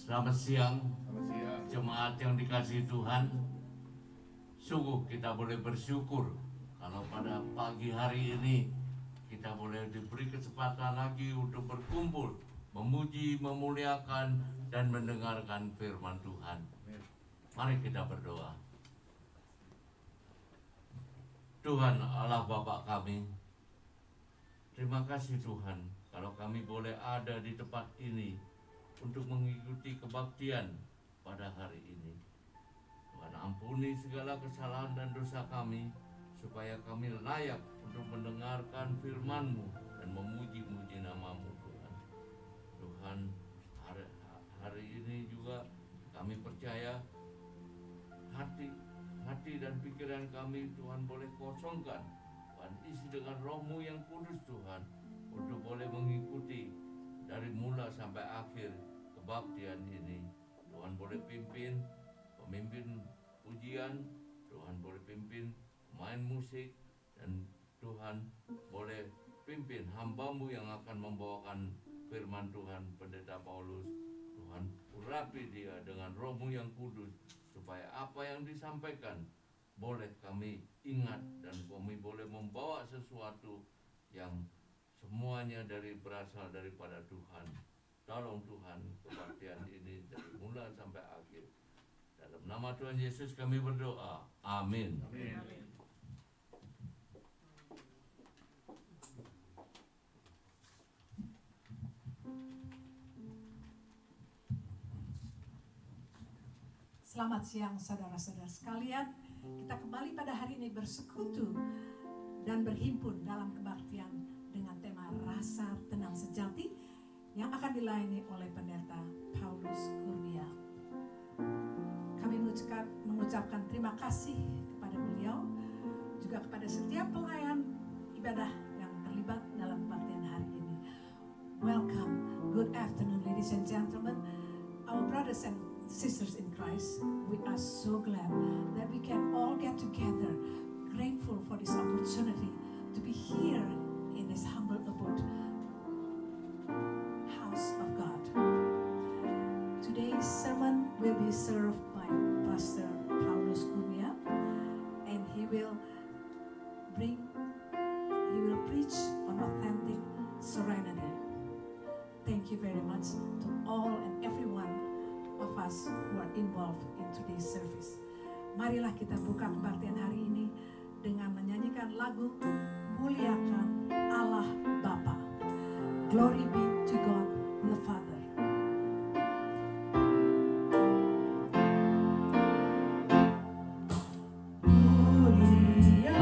Selamat siang, jemaat yang dikasihi Tuhan. Sungguh kita boleh bersyukur kalau pada pagi hari ini kita boleh diberi kesempatan lagi untuk berkumpul, memuji, memuliakan, dan mendengarkan firman Tuhan. Mari kita berdoa. Tuhan Allah Bapa kami, terima kasih Tuhan kalau kami boleh ada di tempat ini untuk mengikuti kebaktian pada hari ini. Tuhan ampuni segala kesalahan dan dosa kami, supaya kami layak untuk mendengarkan firman-Mu dan memuji-muji nama-Mu Tuhan. Tuhan, hari ini juga kami percaya hati dan pikiran kami Tuhan boleh kosongkan. Tuhan isi dengan Roh-Mu yang kudus Tuhan, untuk boleh mengikuti dari mula sampai akhir kebaktian ini. Tuhan boleh pimpin pemimpin pujian, Tuhan boleh pimpin main musik, dan Tuhan boleh pimpin hamba-Mu yang akan membawakan firman Tuhan, Pendeta Paulus. Tuhan urapi dia dengan Roh-Mu yang kudus, supaya apa yang disampaikan boleh kami ingat, dan kami boleh membawa sesuatu yang semuanya berasal daripada Tuhan. Tolong Tuhan kebaktian ini dari mula sampai akhir. Dalam nama Tuhan Yesus kami berdoa. Amin. Amin. Selamat siang saudara-saudara sekalian. Kita kembali pada hari ini bersekutu dan berhimpun dalam kebaktian dengan tema Rasa Tenang Sejati yang akan dilayani oleh Pendeta Paulus Kurnia. Kami mengucapkan terima kasih kepada beliau, juga kepada setiap pelayan ibadah yang terlibat dalam kebaktian hari ini. Welcome, good afternoon ladies and gentlemen, our brothers and sisters in Christ. We are so glad that we can all get together, grateful for this opportunity to be here in this humble abode, house of God. Today's sermon will be served by Pastor Paulus Kurnia, and he will preach on authentic serenity. Thank you very much to all and everyone of us who are involved in today's service. Marilah kita buka kebaktian hari ini dengan menyanyikan lagu Muliakan Allah Bapa. Glory be to God the Father. Yeah.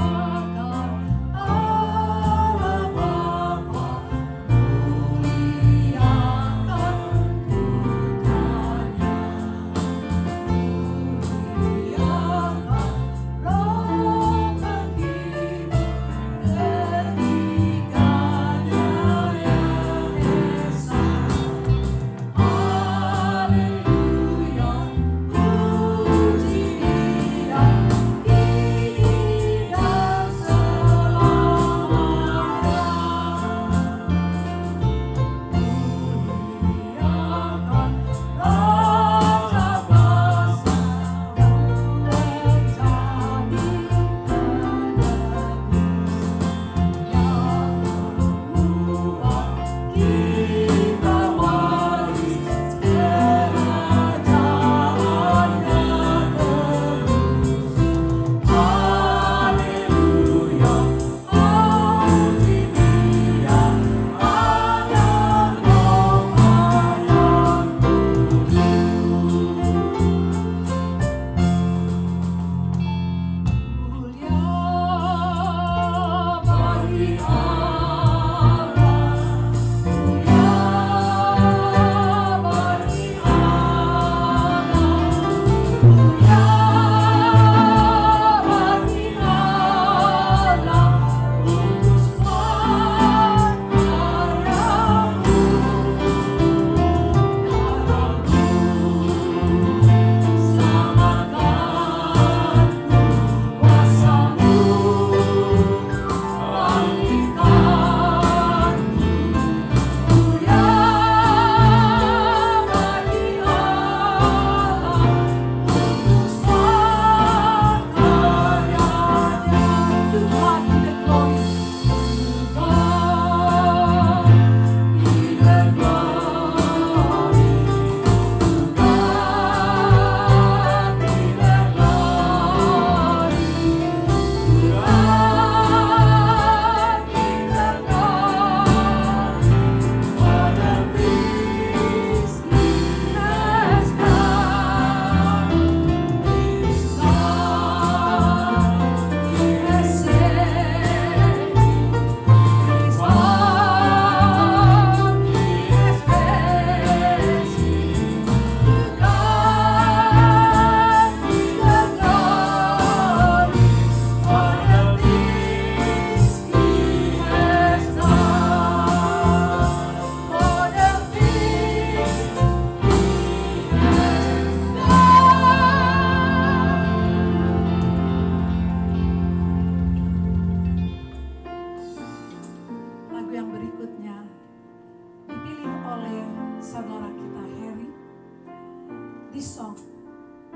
This song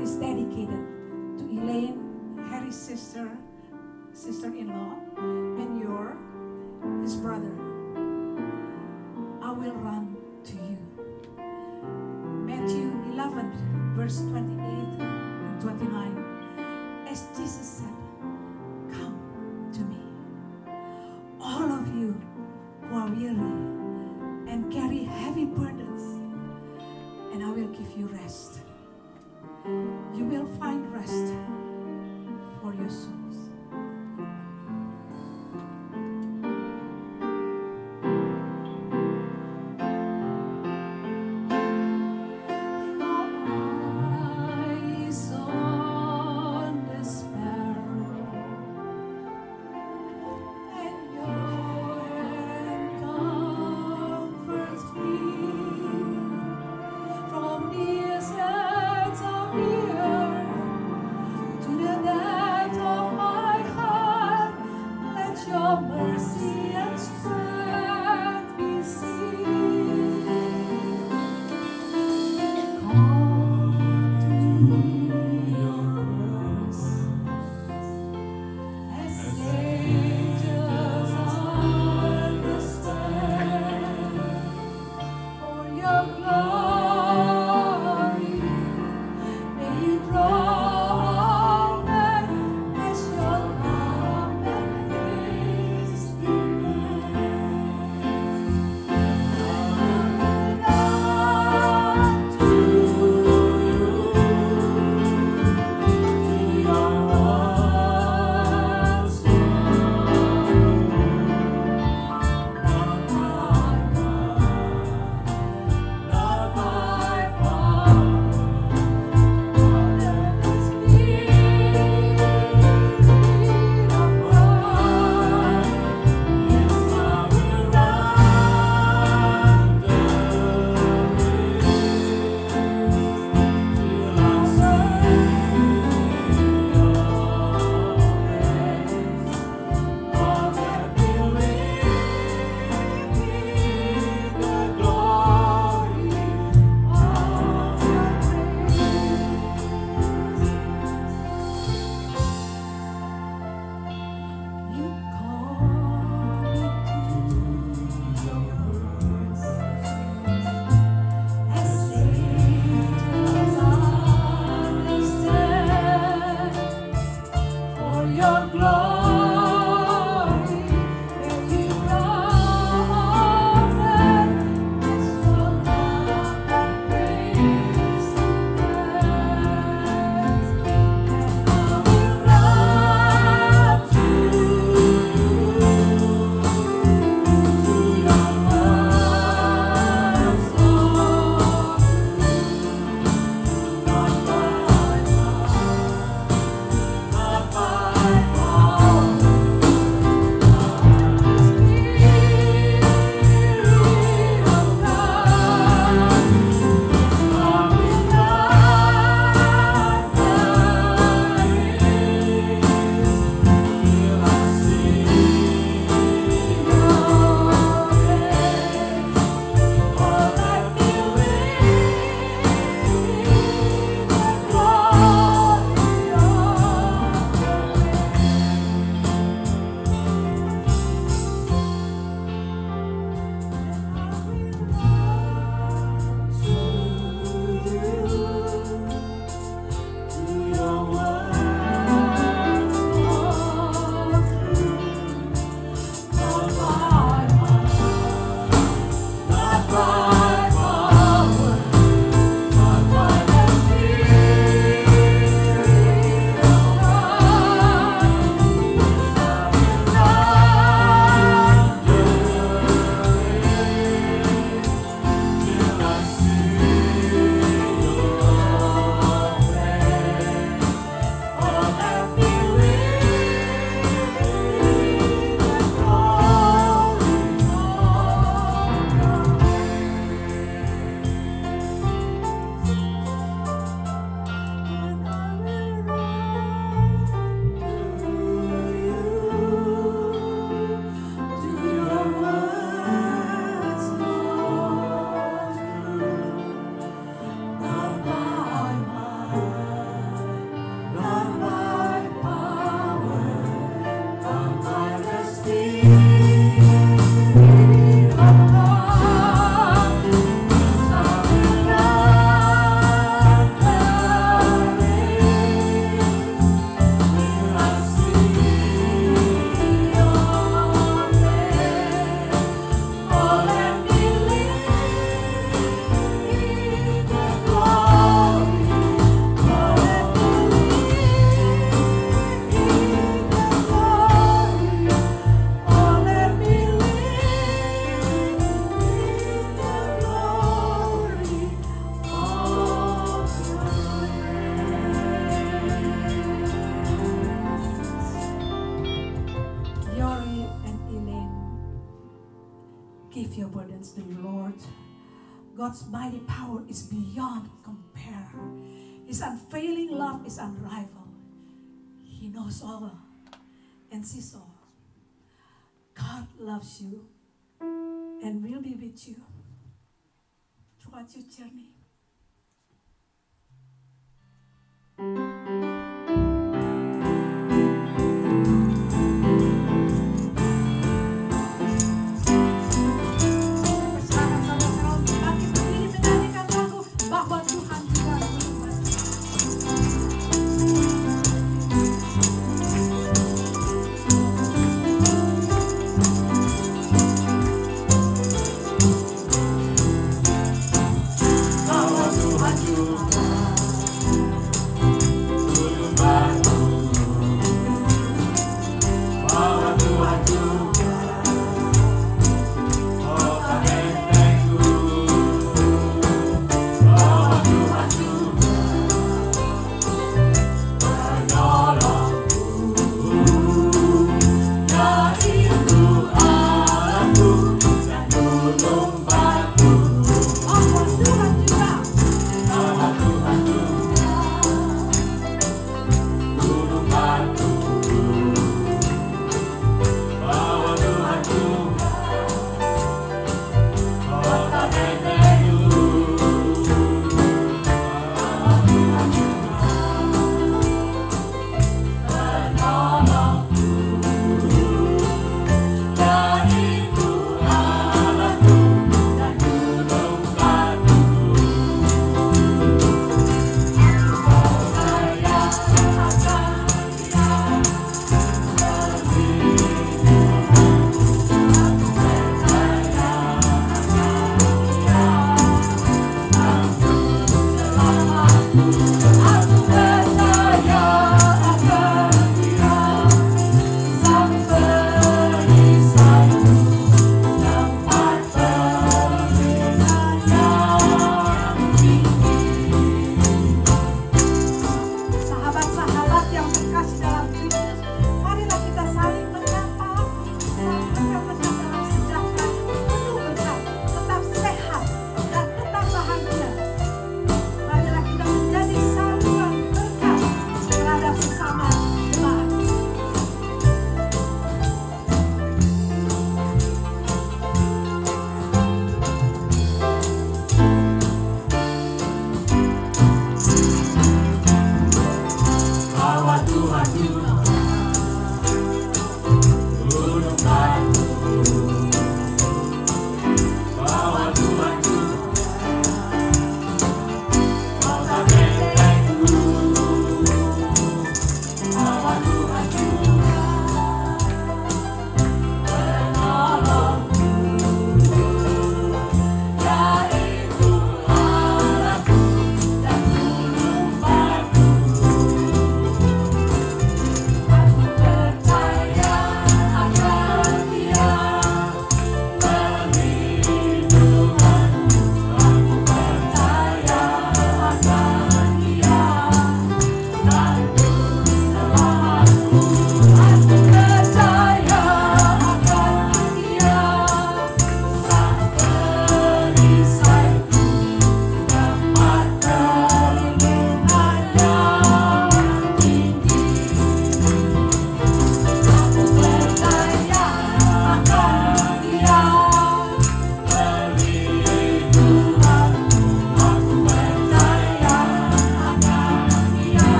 is dedicated to Elaine, Harry's sister-in-law, and his brother. I will run to you. Matthew 11, verse 28 and 29. As Jesus said, come to me, all of you who are weary and carry heavy burdens, and I will give you rest. You will find rest for your souls. From the Lord. God's mighty power is beyond compare. His unfailing love is unrivaled. He knows all and sees all. God loves you and will be with you throughout your journey. God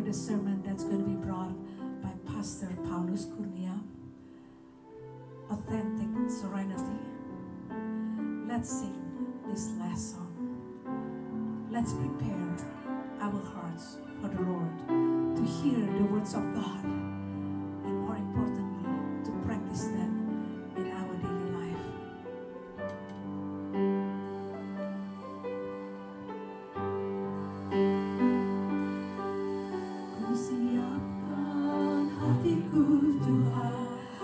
the sermon that's going to be brought by Pastor Paulus Kurnia. Authentic Serenity. Let's sing this last song. Let's prepare our hearts for the Lord to hear the words of God, and more importantly, to practice them in our daily life. Ku siapkan hatiku Tuhan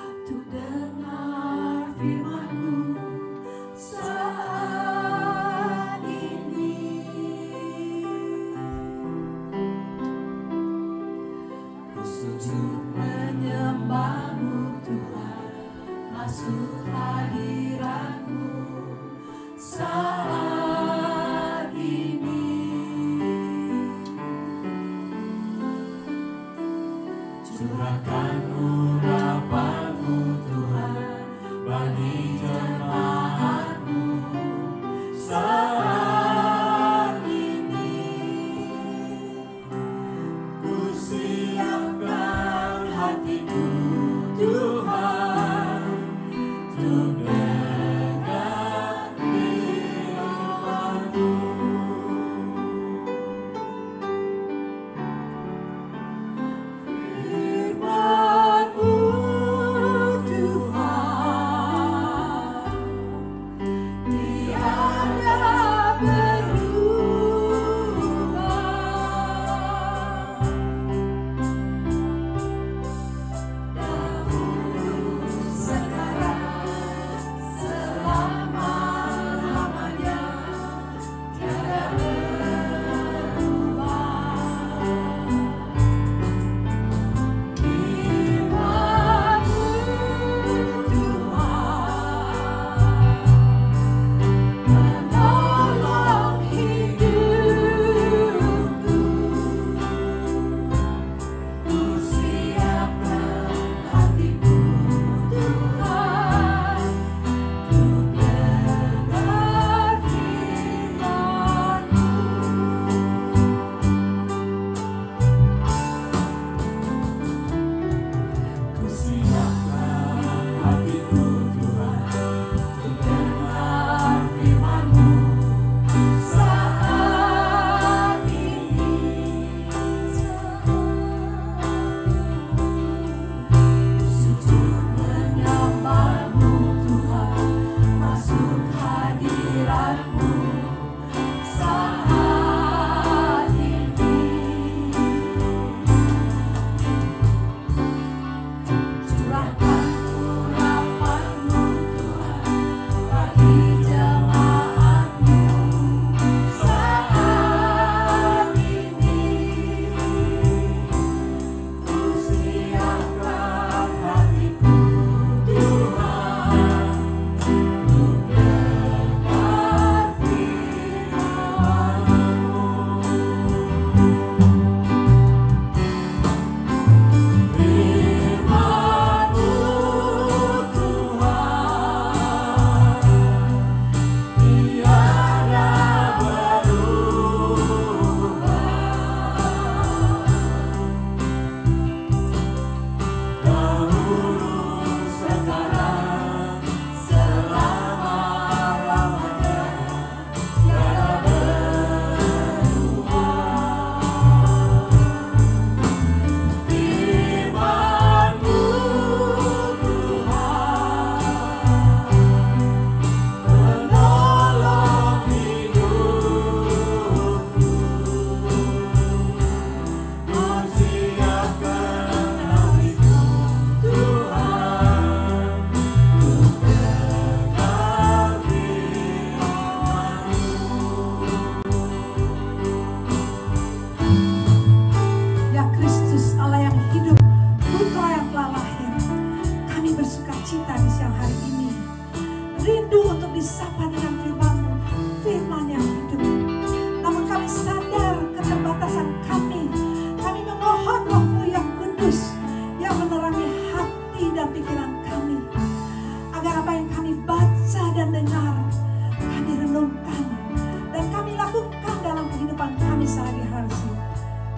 untuk dengar firman-Mu saat ini. Ku sujud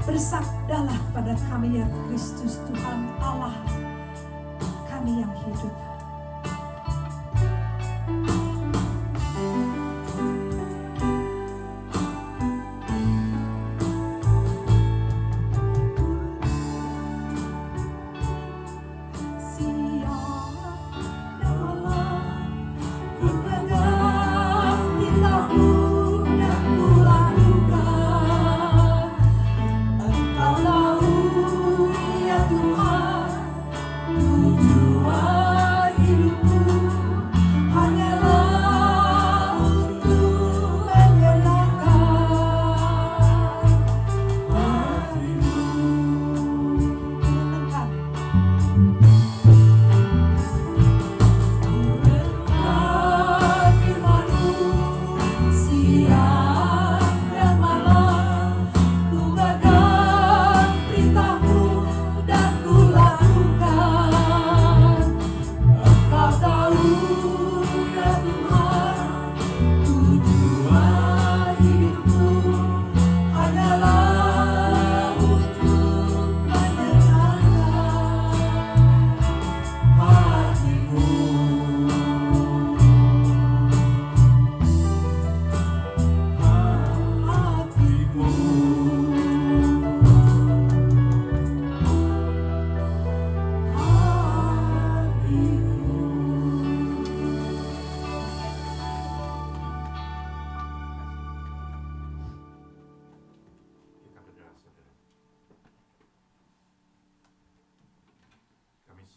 Bersabdalah pada kami ya Kristus Tuhan Allah kami yang hidup.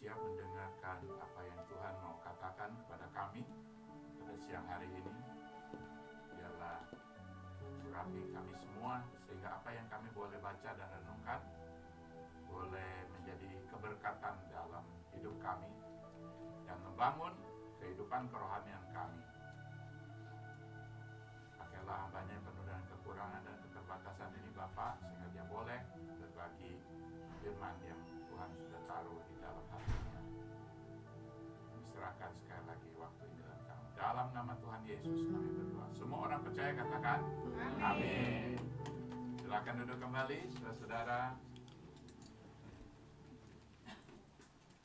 siap mendengarkan apa yang Tuhan mau katakan kepada kami pada siang hari ini. Biarlah urapi kami semua, sehingga apa yang kami boleh baca dan renungkan boleh menjadi keberkatan dalam hidup kami dan membangun kehidupan kerohanian kami. Pakailah hambanya yang penuh dengan kekurangan dan keterbatasan ini Bapa, sehingga dia boleh berbagi firman yang Tuhan sudah taruh di dalam hatinya. Kami serahkan sekali lagi waktu ini dalam kamu. Dalam nama Tuhan Yesus kami berdoa. Semua orang percaya katakan amin. Silakan duduk kembali saudara-saudara.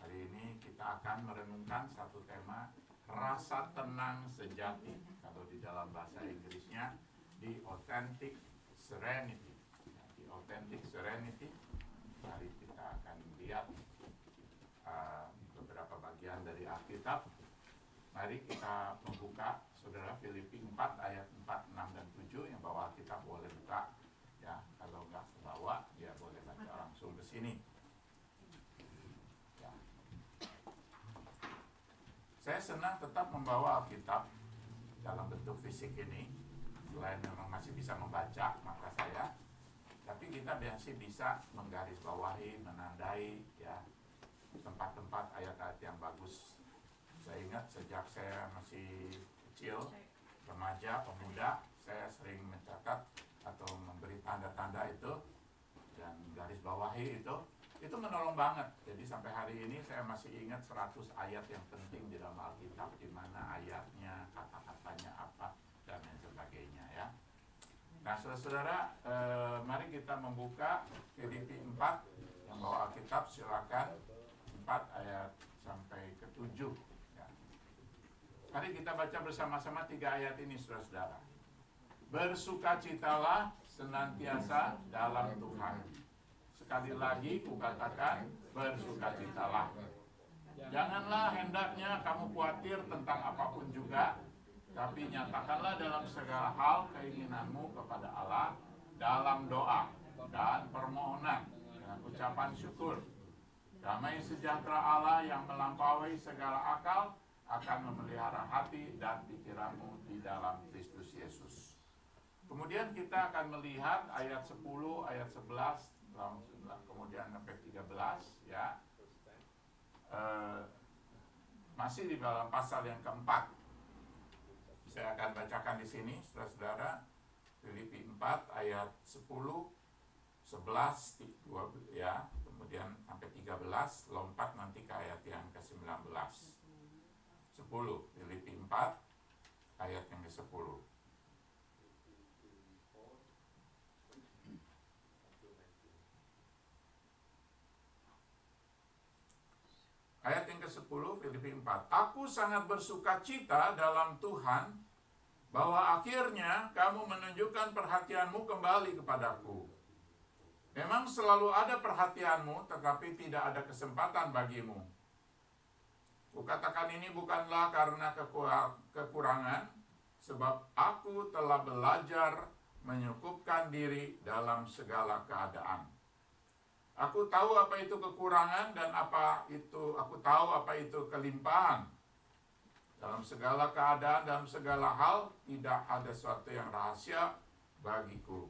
Hari ini kita akan merenungkan satu tema, rasa tenang sejati. Kalau di dalam bahasa Inggrisnya the authentic serenity. The authentic serenity. Mari kita akan lihat beberapa bagian dari Alkitab. Mari kita membuka saudara Filipi 4 ayat 4, 6, dan 7. Yang bawa Alkitab boleh buka. Ya, kalau nggak ke bawah, dia boleh baca langsung ke sini. Ya. Saya senang tetap membawa Alkitab dalam bentuk fisik ini. Selain memang masih bisa membaca maka saya, tapi kita masih bisa menggarisbawahi, menandai ya tempat-tempat ayat-ayat yang bagus. Saya ingat sejak saya masih kecil, remaja, pemuda, saya sering mencatat atau memberi tanda-tanda itu dan garis bawahi itu menolong banget. Jadi sampai hari ini saya masih ingat 100 ayat yang penting di dalam Alkitab, di mana ayatnya, kata-katanya apa, dan lain sebagainya ya. Nah saudara-saudara, mari kita membuka Filipi 4, yang bawa Alkitab silakan, 4 ayat sampai ke 7 ya. Mari kita baca bersama-sama 3 ayat ini saudara-saudara. Bersukacitalah senantiasa dalam Tuhan. Sekali lagi kukatakan, bersukacitalah. Janganlah hendaknya kamu khawatir tentang apapun juga, tapi nyatakanlah dalam segala hal keinginanmu kepada Allah dalam doa dan permohonan dengan ucapan syukur. Damai sejahtera Allah yang melampaui segala akal akan memelihara hati dan pikiranmu di dalam Kristus Yesus. Kemudian kita akan melihat ayat 10, ayat 11, kemudian sampai 13 ya. Masih di dalam pasal yang keempat. Saya akan bacakan di sini, saudara-saudara, Filipi 4 ayat 10, 11, 12 ya, kemudian sampai 13, lompat nanti ke ayat yang ke-19. 10, Filipi 4 ayat yang ke-10. 10 Filipi 4. Aku sangat bersuka cita dalam Tuhan bahwa akhirnya kamu menunjukkan perhatianmu kembali kepadaku. Memang selalu ada perhatianmu, tetapi tidak ada kesempatan bagimu. Kukatakan ini bukanlah karena kekurangan, sebab aku telah belajar menyukupkan diri dalam segala keadaan. Aku tahu apa itu kekurangan dan aku tahu apa itu kelimpahan. Dalam segala keadaan, dalam segala hal, tidak ada sesuatu yang rahasia bagiku.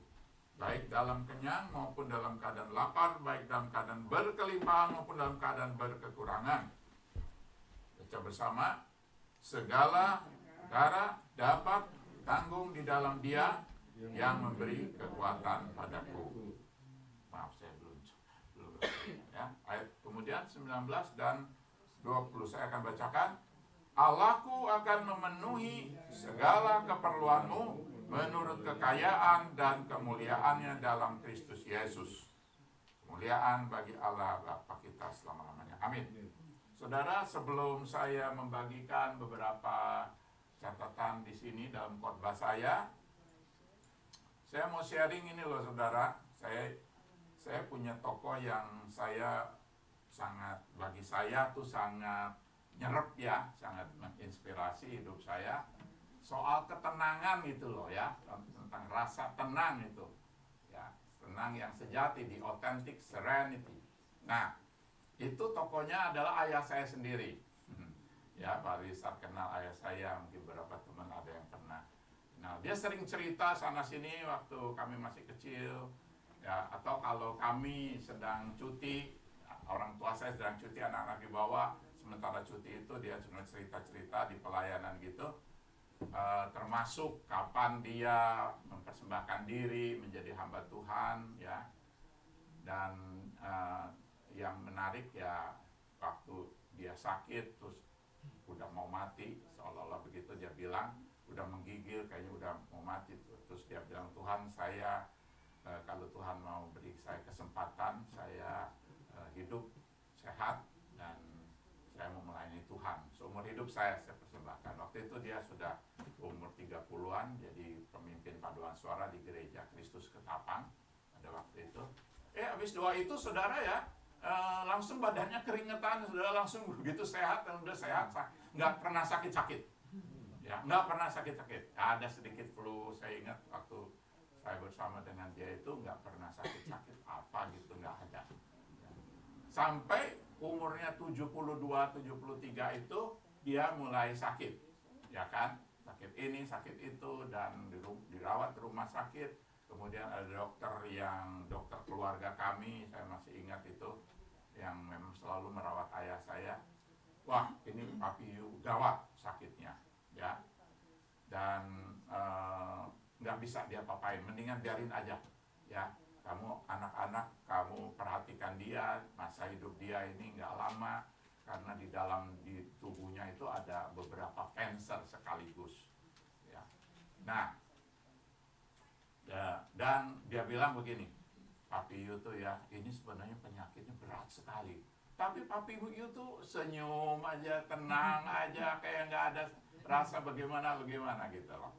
Baik dalam kenyang maupun dalam keadaan lapar, baik dalam keadaan berkelimpahan maupun dalam keadaan berkekurangan. Baca bersama, segala perkara dapat tanggung di dalam Dia yang memberi kekuatan padaku. Maaf, saya belum ya. Ayat kemudian 19 dan 20 saya akan bacakan. Allahku akan memenuhi segala keperluanmu menurut kekayaan dan kemuliaannya dalam Kristus Yesus. Kemuliaan bagi Allah Bapa kita selama-lamanya. Amin. Saudara, sebelum saya membagikan beberapa catatan di sini dalam khotbah saya mau sharing ini loh saudara. Saya punya tokoh yang bagi saya tuh sangat nyerep ya, sangat menginspirasi hidup saya. Soal ketenangan itu loh ya, tentang rasa tenang itu. Ya, tenang yang sejati, di authentic serenity. Nah, itu tokohnya adalah ayah saya sendiri. Ya, Pak Rizal kenal ayah saya, mungkin beberapa teman ada yang pernah. Nah, dia sering cerita sana sini waktu kami masih kecil. Ya, atau kalau kami sedang cuti, orang tua saya sedang cuti, anak-anak dibawa, sementara cuti itu dia cuma cerita-cerita di pelayanan gitu, termasuk kapan dia mempersembahkan diri menjadi hamba Tuhan, ya. Dan yang menarik ya, waktu dia sakit terus udah mau mati, seolah-olah begitu dia bilang, udah menggigil, kayaknya udah mau mati, terus dia bilang, Tuhan saya kalau Tuhan mau beri saya kesempatan, saya hidup sehat dan saya mau melayani Tuhan. Seumur hidup saya persembahkan. Waktu itu dia sudah umur 30-an, jadi pemimpin paduan suara di gereja Kristus Ketapang pada waktu itu. Habis doa itu saudara ya, langsung badannya keringetan, saudara langsung begitu sehat, dan udah sehat, nggak pernah sakit-sakit. Ya, nggak pernah sakit-sakit. Ada sedikit flu, saya ingat waktu saya bersama dengan dia itu nggak pernah sakit-sakit apa gitu, nggak ada. Sampai umurnya 72-73 itu dia mulai sakit, ya kan? Sakit ini, sakit itu, dan dirawat di rumah sakit. Kemudian ada dokter keluarga kami, saya masih ingat itu, yang memang selalu merawat ayah saya. Wah, ini Papi Yu gawat sakitnya, ya. Dan nggak bisa dia papain, mendingan biarin aja, ya. Kamu anak-anak, kamu perhatikan dia, masa hidup dia ini nggak lama, karena di tubuhnya itu ada beberapa cancer sekaligus, ya. Nah, dan dia bilang begini, Papi Yu tuh ya, ini sebenarnya penyakitnya berat sekali, tapi Papi Yu tuh senyum aja, tenang aja, kayak nggak ada rasa bagaimana gitu loh,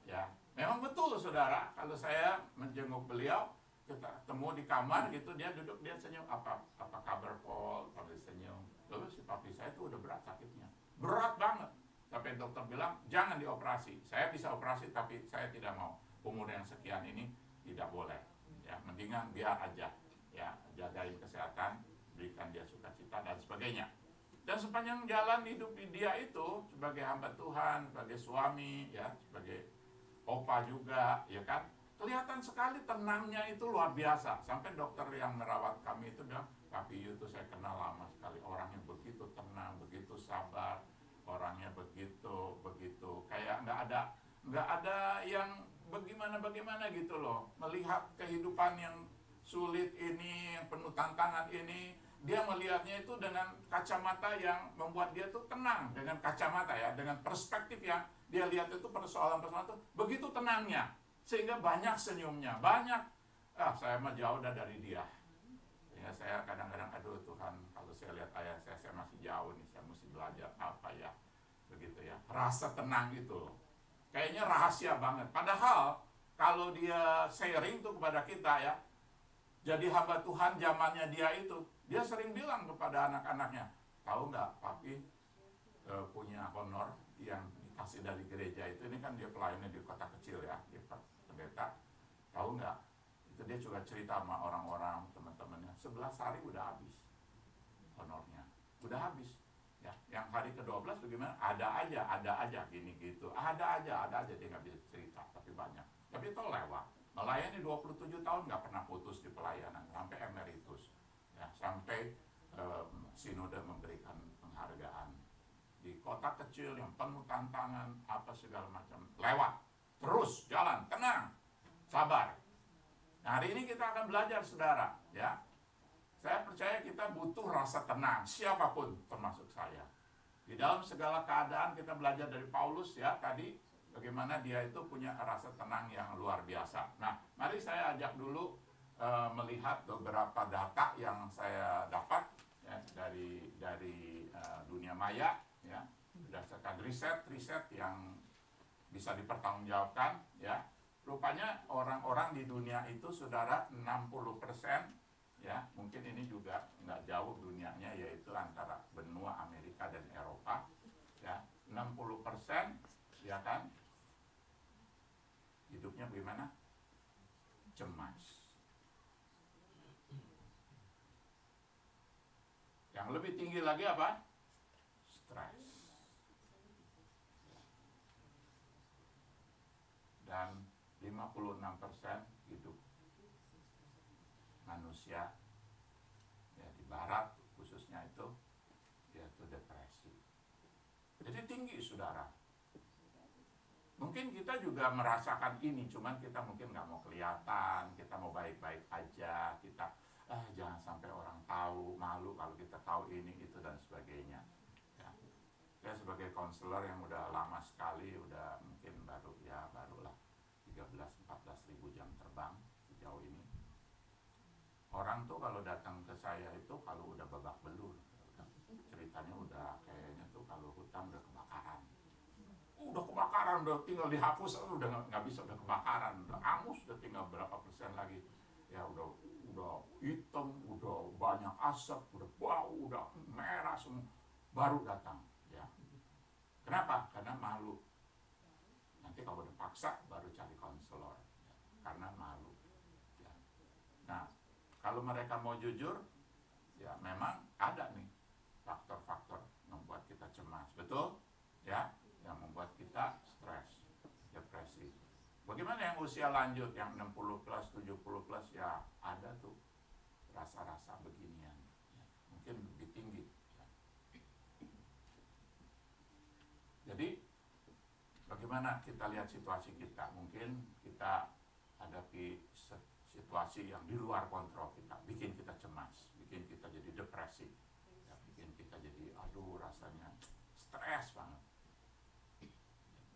ya. Memang betul saudara, kalau saya menjenguk beliau, kita ketemu di kamar gitu, dia duduk, dia senyum, apa kabar Paul, Papi senyum. Lalu si papi saya itu udah berat sakitnya, berat banget, sampai dokter bilang jangan dioperasi. Saya bisa operasi tapi saya tidak mau, umur yang sekian ini tidak boleh, ya. Mendingan biar aja, ya, jagain kesehatan, berikan dia sukacita dan sebagainya. Dan sepanjang jalan hidup dia itu sebagai hamba Tuhan, sebagai suami, ya, sebagai opa juga, ya kan, kelihatan sekali tenangnya itu luar biasa. Sampai dokter yang merawat kami itu bilang, Papi Yu itu saya kenal lama sekali, orangnya begitu tenang, begitu sabar, orangnya begitu kayak nggak ada yang bagaimana gitu loh. Melihat kehidupan yang sulit ini, yang penuh tantangan ini, dia melihatnya itu dengan kacamata yang membuat dia tuh tenang, dengan kacamata ya, dengan perspektif yang dia lihat itu persoalan-persoalan itu begitu tenangnya, sehingga banyak senyumnya, banyak, saya mah jauh dari dia, Sehingga saya kadang-kadang, aduh Tuhan, kalau saya lihat ayah saya masih jauh nih, saya mesti belajar apa ya, begitu ya. Rasa tenang itu kayaknya rahasia banget. Padahal kalau dia sharing tuh kepada kita ya, jadi hamba Tuhan zamannya dia itu, dia sering bilang kepada anak-anaknya, tahu nggak, papi punya honor yang dikasih dari gereja itu. Ini kan dia pelayannya di kota kecil ya, di pendeta. Tahu nggak? Itu dia juga cerita sama orang-orang, teman-temannya, 11 hari udah habis honornya, udah habis. Ya, yang hari ke-12 bagaimana? Ada aja gini gitu, ada aja dia nggak bisa cerita, tapi banyak. Tapi itu lewat. Melayani 27 tahun nggak pernah putus di pelayanan sampai emeritus. Ya, sampai sinode memberikan penghargaan di kota kecil yang penuh tantangan apa segala macam, lewat terus jalan tenang, sabar. Nah, hari ini kita akan belajar saudara ya. Saya percaya kita butuh rasa tenang, siapapun termasuk saya. Di dalam segala keadaan kita belajar dari Paulus ya tadi, bagaimana dia itu punya rasa tenang yang luar biasa. Nah, mari saya ajak dulu melihat beberapa data yang saya dapat ya, dari dunia maya ya, berdasarkan riset yang bisa dipertanggungjawabkan ya. Rupanya orang-orang di dunia itu saudara 60% ya, mungkin ini juga nggak jauh dunianya, yaitu antara benua Amerika dan Eropa ya, 60% ya kan, hidupnya bagaimana? Cemas. Yang lebih tinggi lagi apa? Stres. Dan 56% hidup manusia ya, di barat khususnya itu yaitu depresi. Jadi tinggi saudara. Mungkin kita juga merasakan ini, cuman kita mungkin nggak mau kelihatan, kita mau baik-baik aja, kita jangan sampai orang tahu, malu kalau kita tahu ini itu dan sebagainya. Ya. Saya sebagai konselor yang udah lama sekali, udah mungkin barulah 13-14 ribu jam terbang sejauh ini. Orang tuh kalau datang ke saya itu kalau udah babak belur, ceritanya udah kayaknya tuh kalau hutan udah kebakaran. Udah kebakaran, udah tinggal dihapus, udah nggak bisa, udah kebakaran, udah angus, udah tinggal berapa persen lagi. Ya udah hitam, udah banyak asap, udah bau, udah merah semua, baru datang. Ya. Kenapa? Karena malu. Nanti kalau udah paksa baru cari konselor ya, karena malu ya. Nah, kalau mereka mau jujur ya memang ada nih faktor-faktor membuat kita cemas, betul ya, yang membuat kita stres, depresi. Bagaimana yang usia lanjut, yang 60 plus, 70 plus, ya ada tuh rasa-rasa beginian ya, mungkin lebih tinggi ya. Jadi bagaimana kita lihat situasi kita? Mungkin kita hadapi situasi yang di luar kontrol kita, bikin kita cemas, bikin kita jadi depresi, ya, bikin kita jadi rasanya stres banget.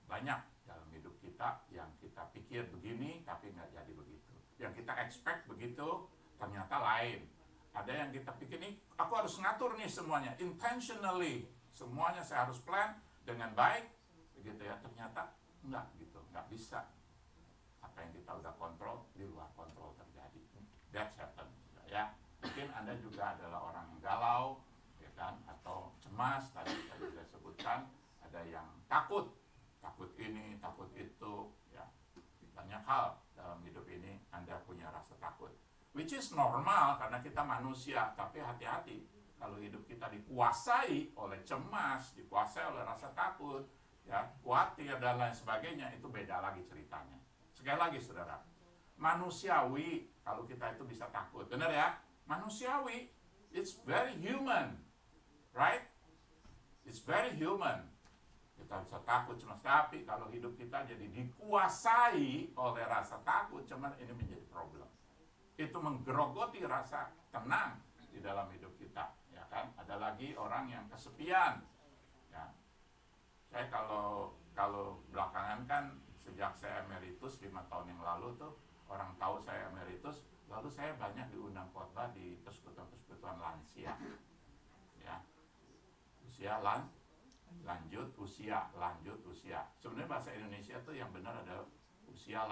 Banyak dalam hidup kita yang kita pikir begini tapi nggak jadi begitu. Yang kita expect begitu ternyata lain. Ada yang kita pikir nih, aku harus ngatur nih semuanya, intentionally, semuanya saya harus plan dengan baik. Begitu ya, ternyata enggak gitu, enggak bisa. Apa yang kita udah kontrol di luar kontrol terjadi. That's happen ya. Mungkin Anda juga adalah orang yang galau ya kan, atau cemas, tadi saya sudah sebutkan. Ada yang takut ini, takut itu ya. Banyak hal dalam hidup ini Anda punya rasa takut, which is normal karena kita manusia. Tapi hati-hati kalau hidup kita dikuasai oleh cemas, dikuasai oleh rasa takut ya, khawatir dan lain sebagainya, itu beda lagi ceritanya. Sekali lagi saudara, manusiawi kalau kita itu bisa takut, benar ya, manusiawi, it's very human, right? It's very human. Kita bisa takut cemas, tapi kalau hidup kita jadi dikuasai oleh rasa takut, cuman ini menjadi problem. Itu menggerogoti rasa tenang di dalam hidup kita, ya kan? Ada lagi orang yang kesepian, ya. Saya kalau belakangan kan sejak saya emeritus 5 tahun yang lalu tuh orang tahu saya emeritus, lalu saya banyak diundang khotbah di persekutuan lanjut usia. Sebenarnya bahasa Indonesia tuh yang benar adalah usia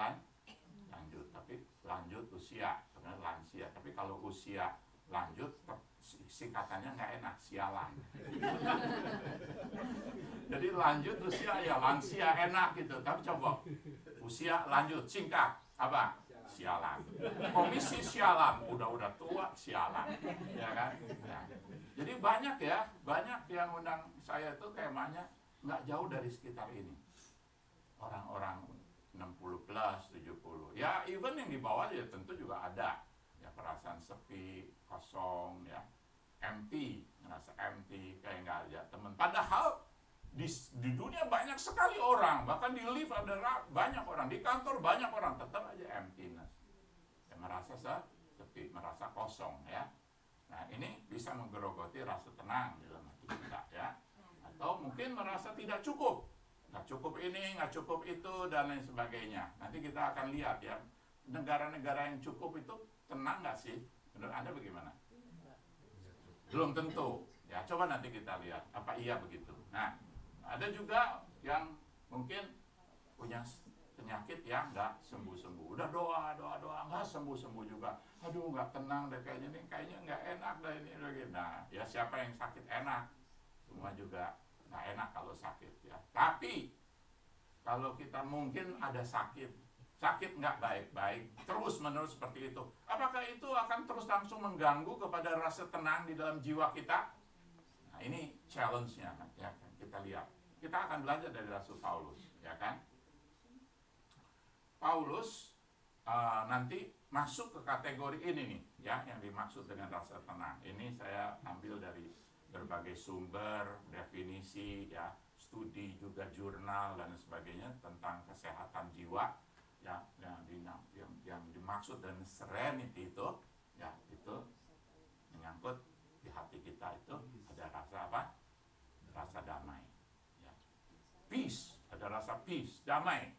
lanjut, tapi lanjut usia, sebenarnya lansia. Tapi kalau usia lanjut, singkatannya nggak enak, sialan. Jadi lanjut usia ya lansia enak gitu, tapi coba usia lanjut singkat apa? Sialan. Komisi sialan, udah tua sialan, ya kan? Ya. Jadi banyak yang undang saya itu temanya nggak jauh dari sekitar ini. Orang-orang 60 plus, 70. Ya even yang di bawah ya tentu juga ada. Ya perasaan sepi, kosong, ya empty, ngerasa empty, kayak nggak ada teman. Padahal di dunia banyak sekali orang, bahkan di lift ada banyak orang, di kantor banyak orang, tetap aja emptiness. Ya, merasa sepi, merasa kosong, ya. Nah ini bisa menggerogoti rasa tenang dalam hati kita, ya. Atau mungkin merasa tidak cukup, nggak cukup ini, nggak cukup itu, dan lain sebagainya. Nanti kita akan lihat ya, negara-negara yang cukup itu tenang nggak sih? Menurut Anda bagaimana? Belum tentu. Ya coba nanti kita lihat, apa iya begitu. Nah, ada juga yang mungkin punya penyakit yang nggak sembuh-sembuh. Udah doa, nggak sembuh-sembuh juga. Aduh, nggak tenang deh kayaknya nggak enak deh ini. Nah, ya siapa yang sakit enak? Semua juga nggak enak kalau sakit ya. Tapi kalau kita mungkin ada sakit nggak baik-baik, terus-menerus seperti itu. Apakah itu akan terus langsung mengganggu kepada rasa tenang di dalam jiwa kita? Nah, ini challenge-nya, ya kan? Kita lihat. Kita akan belajar dari Rasul Paulus, ya kan? Paulus nanti masuk ke kategori ini nih, ya, yang dimaksud dengan rasa tenang. Ini saya ambil dari berbagai sumber, definisi, ya, studi juga jurnal dan sebagainya tentang kesehatan jiwa, ya, yang dimaksud dengan serenity itu, ya, itu menyangkut di hati kita itu ada rasa apa? Rasa damai, ya. Peace, ada rasa peace, damai.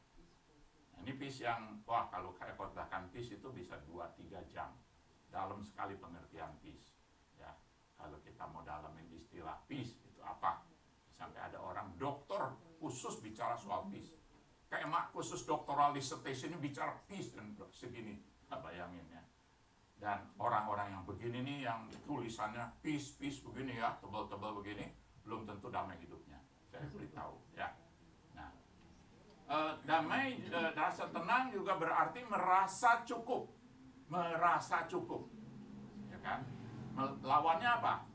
Nah, ini peace yang, wah kalau kayak kotakan peace itu bisa 2-3 jam. Dalam sekali pengertian peace, ya. Kalau kita mau dalamin istilah peace itu apa? Sampai ada orang dokter khusus bicara soal peace. Kayak mak khusus doktoral dissertation ini bicara peace dan segini, bayangin ya. Dan orang-orang yang begini nih, yang tulisannya peace begini ya, tebal-tebal begini, belum tentu damai hidupnya. Saya beritahu ya. Nah, damai, rasa tenang juga berarti merasa cukup, ya kan? Lawannya apa?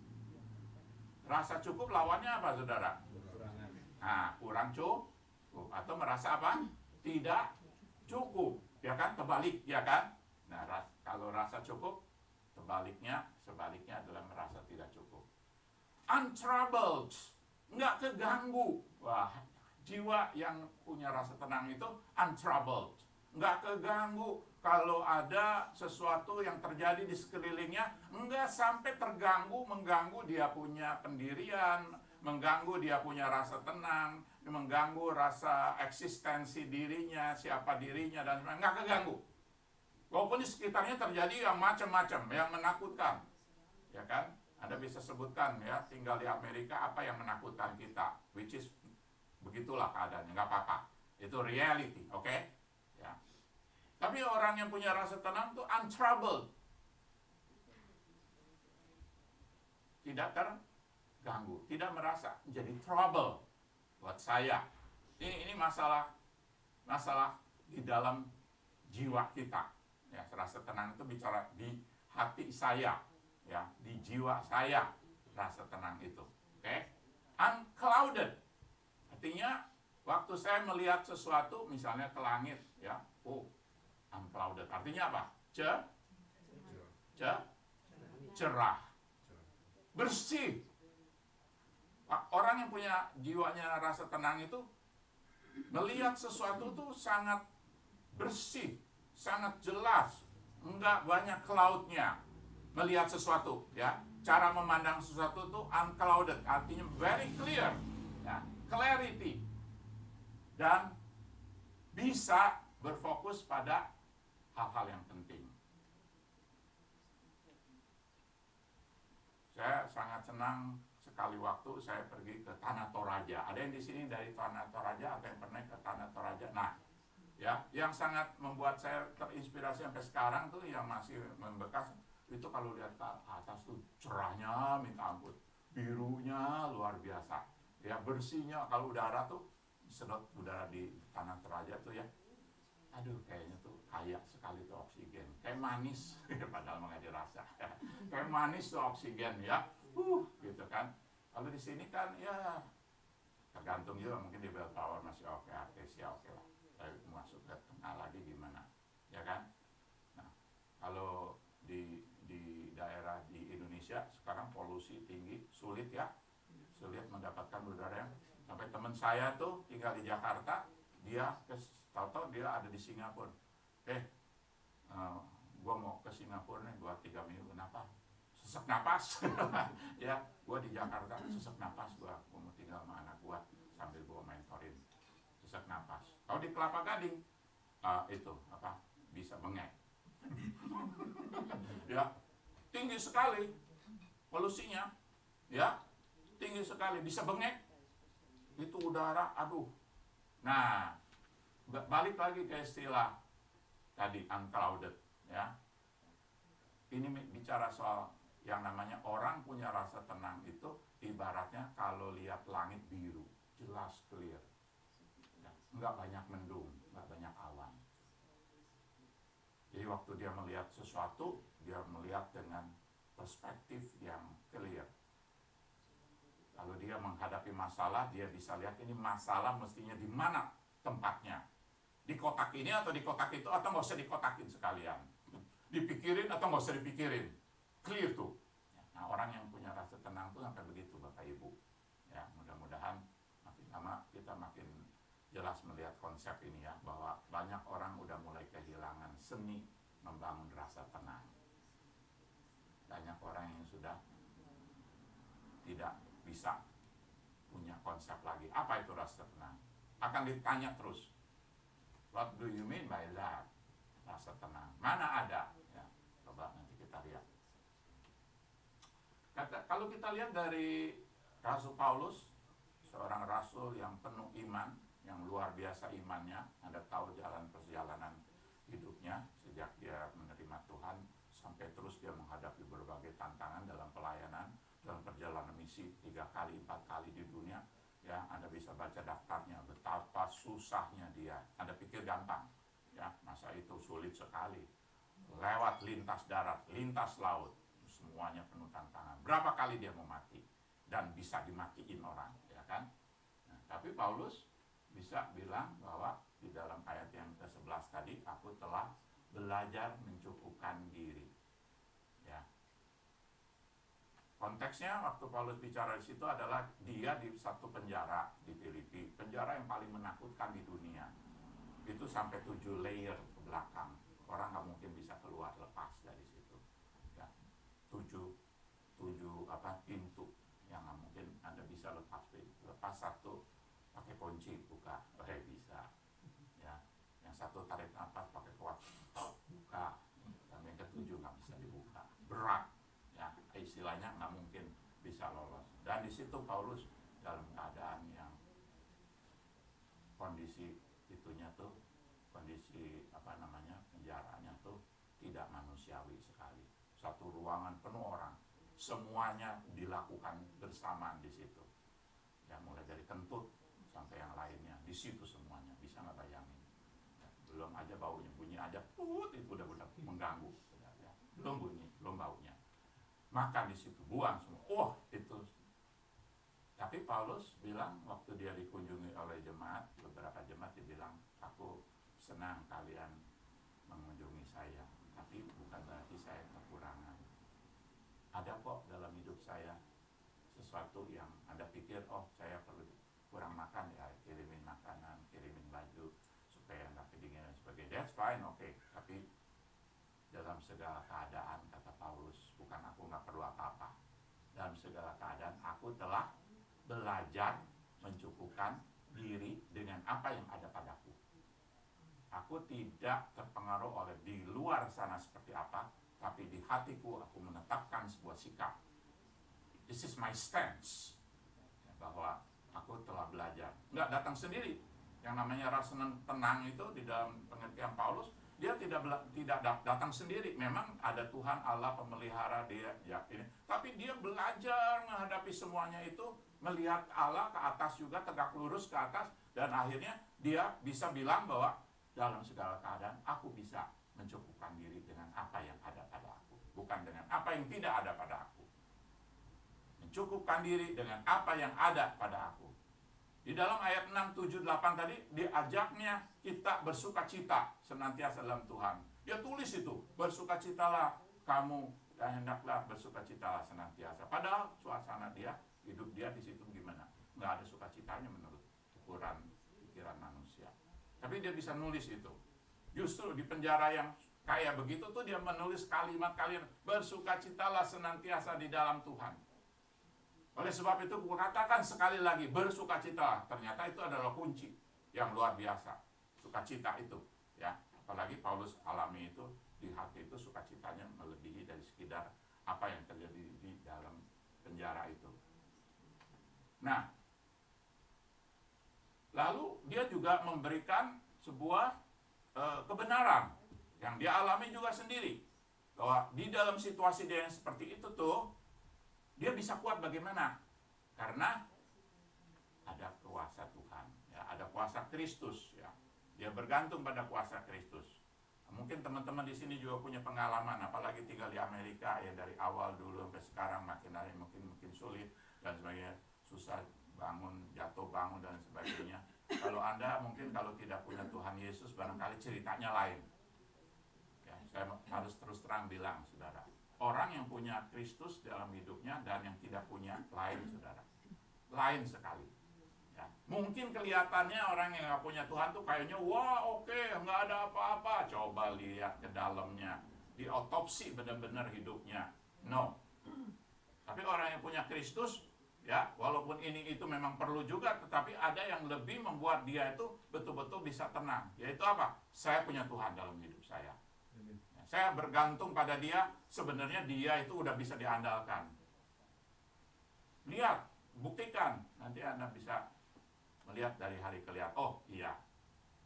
Rasa cukup lawannya apa, saudara? Nah, kurang cukup atau merasa apa? Tidak cukup, ya kan? Terbalik, ya kan? Nah, kalau rasa cukup, sebaliknya adalah merasa tidak cukup. Untroubled, nggak keganggu. Wah, jiwa yang punya rasa tenang itu untroubled, nggak keganggu. Kalau ada sesuatu yang terjadi di sekelilingnya, nggak sampai mengganggu dia punya pendirian, mengganggu dia punya rasa tenang, mengganggu rasa eksistensi dirinya, siapa dirinya, dan sebagainya. Nggak keganggu. Walaupun di sekitarnya terjadi yang macam-macam, yang menakutkan, ya kan? Anda bisa sebutkan ya, tinggal di Amerika apa yang menakutkan kita, which is begitulah keadaannya, nggak apa-apa. Itu reality, oke? Ya. Tapi orang yang punya rasa tenang itu untroubled, tidak terganggu, tidak merasa menjadi trouble buat saya. Ini masalah di dalam jiwa kita. Ya, rasa tenang itu bicara di hati saya, ya, di jiwa saya, rasa tenang itu. Oke? Unclouded. Artinya waktu saya melihat sesuatu misalnya ke langit, ya. Oh, unclouded. Artinya apa? Cerah. Bersih. Orang yang punya jiwanya rasa tenang itu melihat sesuatu tuh sangat bersih, sangat jelas, enggak banyak cloudnya. Melihat sesuatu, ya, cara memandang sesuatu itu unclouded, artinya very clear, ya, clarity, dan bisa berfokus pada hal-hal yang penting. Saya sangat senang sekali waktu saya pergi ke Tanah Toraja. Ada yang di sini dari Tanah Toraja atau yang pernah ke Tanah Toraja? Nah, ya, yang sangat membuat saya terinspirasi sampai sekarang tuh yang masih membekas itu kalau lihat ke atas tuh cerahnya minta ampun, birunya luar biasa, ya bersihnya. Kalau udara tuh sedot udara di Tanah Toraja tuh ya, aduh kayaknya tuh kaya sekali tuh oksigen, kayak manis padahal nggak dirasa kayak manis tuh oksigen ya, gitu kan. Kalau di sini kan ya tergantung juga, mungkin di Belltower masih oke, Artesia oke lah, tapi masuk ke tengah lagi gimana, ya kan. Nah, kalau di daerah di Indonesia sekarang polusi tinggi, sulit sulit mendapatkan udara yang, sampai teman saya tuh tinggal di Jakarta, dia tahu-tahu dia ada di Singapura, gua mau ke Singapura nih buat 3 minggu, kenapa? Sesak napas ya, gua di Jakarta sesak napas, gua mau tinggal sama anak gua sambil gua mentorin, sesak napas. Kalau di Kelapa Gading itu apa, bisa bengek ya, tinggi sekali polusinya ya, tinggi sekali, bisa bengek itu udara, aduh. Nah, balik lagi ke istilah tadi unclouded ya, ini bicara soal yang namanya orang punya rasa tenang itu ibaratnya kalau lihat langit biru, jelas clear ya, nggak banyak mendung, nggak banyak awan. Jadi waktu dia melihat sesuatu, dia melihat dengan perspektif yang clear. Kalau dia menghadapi masalah, dia bisa lihat ini masalah mestinya di mana tempatnya, di kotak ini atau di kotak itu, atau nggak usah dikotakin sekalian, dipikirin atau nggak usah dipikirin, clear tuh. Nah, orang yang punya rasa tenang tuh sampai begitu Bapak Ibu ya. Mudah-mudahan makin lama kita makin jelas melihat konsep ini ya, bahwa banyak orang udah mulai kehilangan seni membangun rasa tenang. Banyak orang yang sudah tidak bisa punya konsep lagi apa itu rasa tenang. Akan ditanya terus, what do you mean by that? Rasa tenang mana ada ya, coba nanti kita lihat. Kalau kita lihat dari Rasul Paulus, seorang rasul yang penuh iman, yang luar biasa imannya. Anda tahu jalan perjalanan hidupnya sejak dia menerima Tuhan sampai terus dia menghadapi berbagai tantangan dalam pelayanan, dalam perjalanan misi 3 kali 4 kali di dunia ya. Anda bisa baca daftarnya, betapa susahnya dia. Anda pikir gampang ya, masa itu sulit sekali, lewat lintas darat, lintas laut, semuanya penuh tantangan. Berapa kali dia mau mati dan bisa dimatiin orang ya kan. Nah, tapi Paulus bisa bilang bahwa di dalam ayat yang ke-11 tadi, aku telah belajar mencukupkan diri ya. Konteksnya waktu Paulus bicara di situ adalah dia di satu penjara di Filipi, penjara yang paling menakutkan di dunia. Itu sampai 7 layer ke belakang, orang nggak mungkin bisa keluar lepas dari situ ya. 7 pintu yang nggak mungkin Anda bisa lepas satu pakai kunci buka, bisa ya. Yang satu tarik nafas pakai kuat buka, dan yang ke-7 nggak bisa dibuka, berat ya, istilahnya nggak mungkin bisa lolos. Dan di situ Paulus dalam keadaan yang kondisi itunya tuh, kondisi penjaranya tuh tidak manusiawi sekali. Satu ruangan penuh orang, semuanya dilakukan bersamaan di situ ya, mulai dari kentut sampai yang lainnya di situ semuanya. Bisa nggak bayangin ya, belum aja baunya, bunyi aja itu udah mengganggu ya. belum baunya, makan di situ, buang semua, itu. Tapi Paulus bilang waktu dia dikunjungi oleh jemaat, beberapa jemaat, dia bilang, aku senang kalian mengunjungi saya, tapi bukan berarti saya kekurangan. Ada kok dalam hidup saya sesuatu yang Anda pikir, oh saya perlu kurang makan, ya kirimin makanan, kirimin baju supaya nggak kedinginan dan sebagainya. That's fine, okay. Tapi dalam segala keadaan, kata Paulus, bukan aku nggak perlu apa-apa. Dalam segala keadaan aku telah belajar mencukupkan diri dengan apa yang ada padaku. Aku tidak terpengaruh oleh di luar sana seperti apa, tapi di hatiku aku menetapkan sebuah sikap. This is my stance. Bahwa aku telah belajar. Nggak datang sendiri. Yang namanya rasa tenang itu di dalam pengertian Paulus, dia tidak datang sendiri. Memang ada Tuhan Allah pemelihara dia, ya ini. Tapi dia belajar menghadapi semuanya itu, melihat Allah ke atas juga, tegak lurus ke atas, dan akhirnya dia bisa bilang bahwa dalam segala keadaan aku bisa mencukupkan diri dengan apa yang ada pada aku, bukan dengan apa yang tidak ada pada aku. Mencukupkan diri dengan apa yang ada pada aku. Di dalam ayat 6, 7, 8 tadi diajaknya kita bersukacita senantiasa dalam Tuhan. Dia tulis itu, bersukacitalah kamu dan hendaklah bersukacitalah senantiasa. Padahal suasana dia, hidup dia di situ gimana? Nggak ada sukacitanya menurut ukuran pikiran manusia. Tapi dia bisa nulis itu. Justru di penjara yang kayak begitu tuh dia menulis kalimat-kalimat bersukacitalah senantiasa di dalam Tuhan. Oleh sebab itu aku katakan sekali lagi, bersukacita. Ternyata itu adalah kunci yang luar biasa. Sukacita itu, ya. Apalagi Paulus alami itu, di hati itu sukacitanya melebihi dari sekedar apa yang terjadi di dalam penjara itu. Nah, lalu dia juga memberikan sebuah kebenaran yang dia alami juga sendiri. Bahwa di dalam situasi dia yang seperti itu tuh, dia bisa kuat bagaimana? Karena ada kuasa Tuhan, ya, ada kuasa Kristus, ya. Dia bergantung pada kuasa Kristus. Mungkin teman-teman di sini juga punya pengalaman, apalagi tinggal di Amerika ya, dari awal dulu sampai sekarang makin hari makin sulit dan sebagainya, susah bangun, jatuh bangun dan sebagainya. Kalau Anda mungkin kalau tidak punya Tuhan Yesus barangkali ceritanya lain. Ya, saya harus terus terang bilang, saudara. Orang yang punya Kristus dalam hidupnya dan yang tidak punya lain, saudara. Lain sekali. Ya. Mungkin kelihatannya orang yang nggak punya Tuhan tuh kayaknya, wah oke, nggak ada apa-apa. Coba lihat ke dalamnya. Diotopsi benar-benar hidupnya. No. Tapi orang yang punya Kristus, ya, walaupun ini itu memang perlu juga, tetapi ada yang lebih membuat dia itu betul-betul bisa tenang. Yaitu apa? Saya punya Tuhan dalam hidup saya. Saya bergantung pada dia, sebenarnya dia itu udah bisa diandalkan. Lihat, buktikan, nanti Anda bisa melihat dari hari ke lihat, oh iya,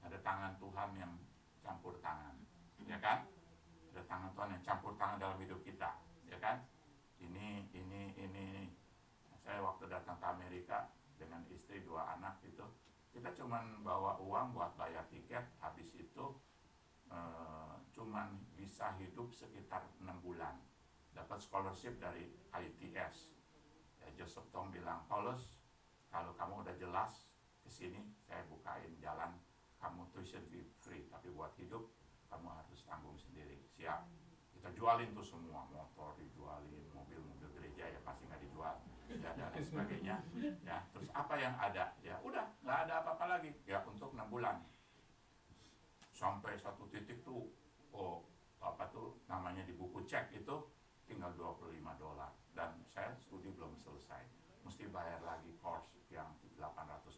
ada tangan Tuhan yang campur tangan, ya kan? Ada tangan Tuhan yang campur tangan dalam hidup kita, ya kan? Ini. Saya waktu datang ke Amerika dengan istri 2 anak itu, kita cuman bawa uang buat bayar tiket, habis itu cuman bisa hidup sekitar 6 bulan. Dapat scholarship dari ITS. Ya, Joseph Tong bilang, Paulus, kalau kamu udah jelas kesini, saya bukain jalan, kamu tuition free, tapi buat hidup kamu harus tanggung sendiri. Siap. Kita jualin tuh semua, motor dijualin, mobil-mobil gereja ya pasti nggak dijual, ya, dan sebagainya. Ya, terus apa yang ada? Ya udah, nggak ada apa-apa lagi. Ya untuk 6 bulan. Sampai satu titik tuh, namanya di buku cek itu tinggal $25 dan saya studi belum selesai, mesti bayar lagi course yang $800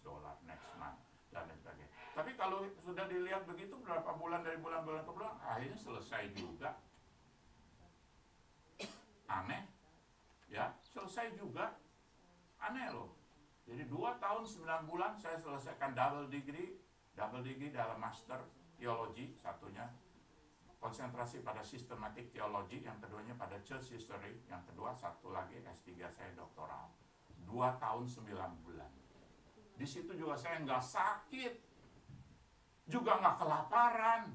next month dan lain sebagainya. Tapi kalau sudah dilihat begitu berapa bulan dari bulan-bulan ke bulan, akhirnya selesai juga. Aneh, ya, selesai juga. Aneh loh. Jadi 2 tahun 9 bulan saya selesaikan double degree dalam master teologi, satunya konsentrasi pada systematic theology, yang keduanya pada church history, yang kedua satu lagi S3 saya doktoral. 2 tahun 9 bulan. Di situ juga saya nggak sakit, juga nggak kelaparan,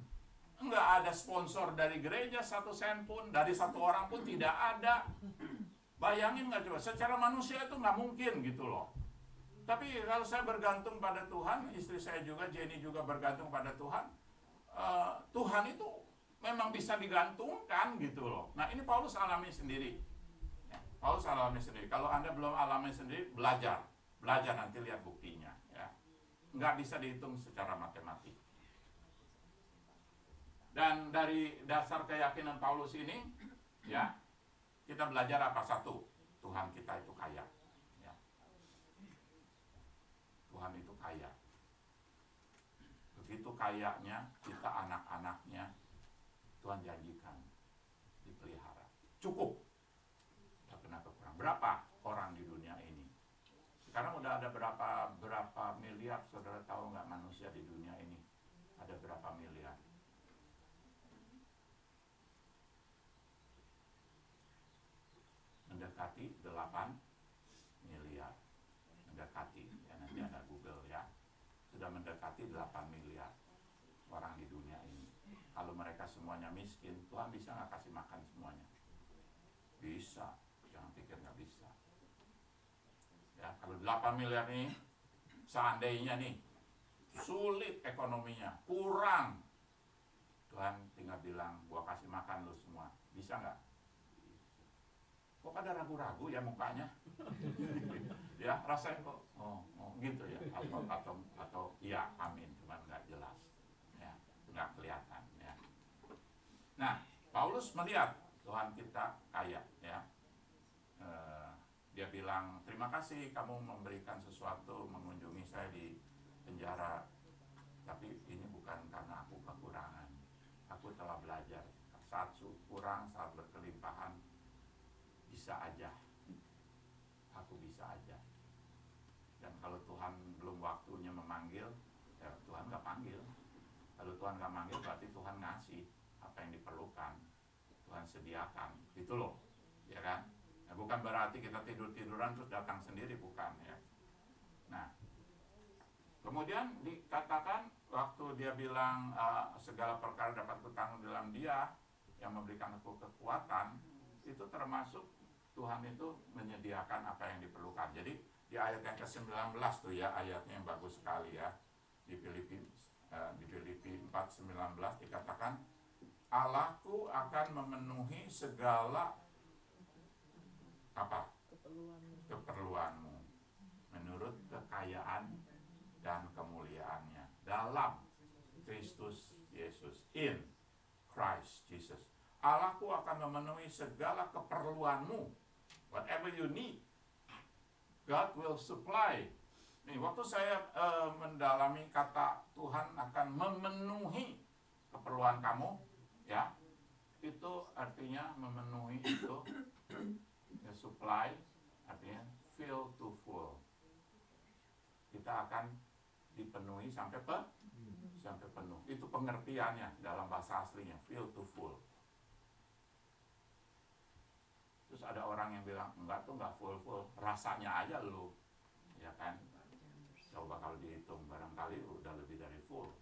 nggak ada sponsor dari gereja 1 sen pun, dari 1 orang pun tidak ada. Bayangin nggak coba, secara manusia itu nggak mungkin gitu loh. Tapi kalau saya bergantung pada Tuhan, istri saya juga, Jenny juga bergantung pada Tuhan, Tuhan itu memang bisa digantungkan gitu loh. Nah ini Paulus alami sendiri. Ya, Paulus alami sendiri. Kalau Anda belum alami sendiri, belajar nanti lihat buktinya. Ya. Nggak bisa dihitung secara matematik. Dan dari dasar keyakinan Paulus ini, ya, kita belajar apa? Satu, Tuhan kita itu kaya. Ya. Tuhan itu kaya. Begitu kayanya, kita anak-anaknya Tuhan janjikan dipelihara. Cukup. Tidak pernah kekurangan. Berapa orang berapa miliar, saudara tahu nggak manusia di dunia ini? Ada berapa miliar? Mendekati 8 miliar. Mendekati, ya nanti ada Google ya. Sudah mendekati 8 miliar orang di dunia ini. Kalau mereka semuanya miskin, Tuhan bisa nggak kasih makan semuanya? Bisa, jangan pikir nggak bisa. Ya, kalau 8 miliar ini, seandainya nih, sulit ekonominya, kurang, Tuhan tinggal bilang, gua kasih makan lu semua. Bisa nggak? Kok pada ragu-ragu ya mukanya? Ya, rasanya kok, oh gitu ya, atau iya, amin, cuman nggak jelas, ya, nggak kelihatan, ya. Nah, Paulus melihat Tuhan kita kaya, ya. Dia bilang, terima kasih kamu memberikan sesuatu, mengunjungi saya di penjara, tapi ini bukan karena aku kekurangan. Aku telah belajar, saat kurang, saat berkelimpahan, bisa aja. Aku bisa aja. Dan kalau Tuhan belum waktunya memanggil, ya Tuhan nggak panggil. Kalau Tuhan nggak manggil, berarti Tuhan ngasih apa yang diperlukan. Tuhan sediakan, gitu loh, ya kan? Nah, bukan berarti kita tidur-tiduran terus datang sendiri, bukan ya. Nah, kemudian dikatakan waktu dia bilang segala perkara dapat kutanggung dalam Dia yang memberikan aku kekuatan, itu termasuk Tuhan itu menyediakan apa yang diperlukan. Jadi di ayat yang ke-19 tuh ya, ayatnya yang bagus sekali ya. Di Filipi 4:19 dikatakan, Allahku akan memenuhi segala apa? Keperluanmu menurut kekayaan dan kemuliaannya dalam Kristus Yesus, in Christ Jesus. Allahku akan memenuhi segala keperluanmu, whatever you need, God will supply. Nih, waktu saya mendalami kata Tuhan akan memenuhi keperluan kamu, ya, itu artinya memenuhi itu ya, supply artinya fill to full. Kita akan dipenuhi sampai penuh. Itu pengertiannya dalam bahasa aslinya, fill to full. Terus ada orang yang bilang, enggak tuh enggak full, rasanya aja lu, ya kan? Coba kalau dihitung, barangkali udah lebih dari full.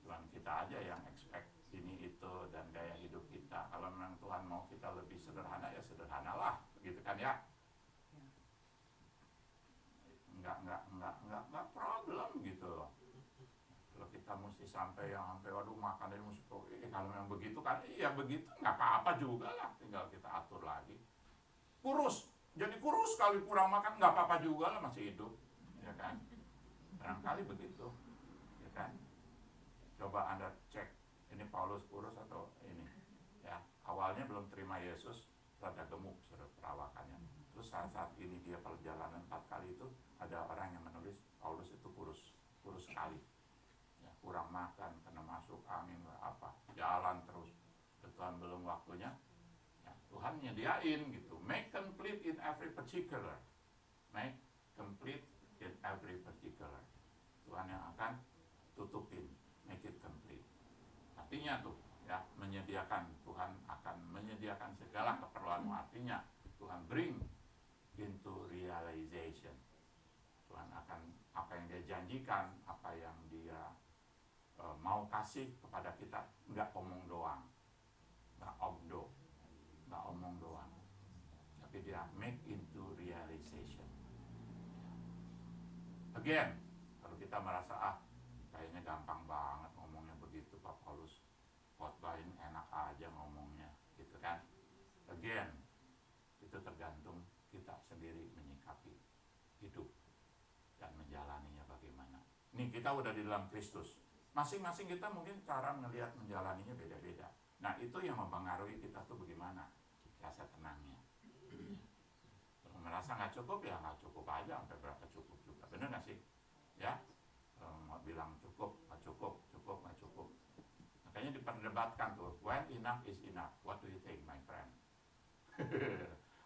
Tuhan kita aja yang expect ini itu dan gaya hidup kita. Kalau memang Tuhan mau kita lebih sederhana, ya sederhanalah, gitu kan ya? Enggak problem gitu loh. Kalau kita mesti sampai waduh makan dari mesti kalau memang begitu kan, iya begitu, nggak apa-apa juga lah, tinggal kita atur lagi. Kurus, jadi kurus kali kurang makan nggak apa-apa juga lah, masih hidup, ya kan? Barangkali begitu, ya kan? Coba Anda cek, ini Paulus kurus atau ini, ya awalnya belum terima Yesus, rada gemuk sudah perawakannya. Terus saat ini dia perjalanan 4 kali itu, ada orang yang menulis Paulus itu kurus sekali, ya, kurang makan karena masuk angin apa, jalan terus. Tuhan belum waktunya, ya, Tuhan nyediain gitu, make complete in every particular, make complete in every particular. Tuhan yang akan tutupin, make it complete. Artinya tuh, ya, menyediakan, Tuhan akan menyediakan segala keperluanmu. Artinya Tuhan bring into realization. Tuhan akan apa yang dia janjikan, apa yang dia mau kasih kepada kita, nggak omong doang, nggak omong doang, tapi dia make into realization. Again, kalau kita merasa kayaknya gampang banget ngomongnya begitu, Pak Paulus khotbahin enak aja ngomongnya, gitu kan? Again, itu tergantung kita sendiri menyikapi hidup dan menjalaninya bagaimana. Nih kita udah di dalam Kristus, masing-masing kita mungkin cara melihat menjalaninya beda-beda. Nah itu yang mempengaruhi kita tuh bagaimana rasa tenangnya. Kalau merasa nggak cukup, ya nggak cukup aja, sampai berapa cukup juga, bener nggak sih? Ya, mau bilang cukup, nggak cukup, nggak cukup. Makanya diperdebatkan tuh, when enough is enough. What do you think, my friend?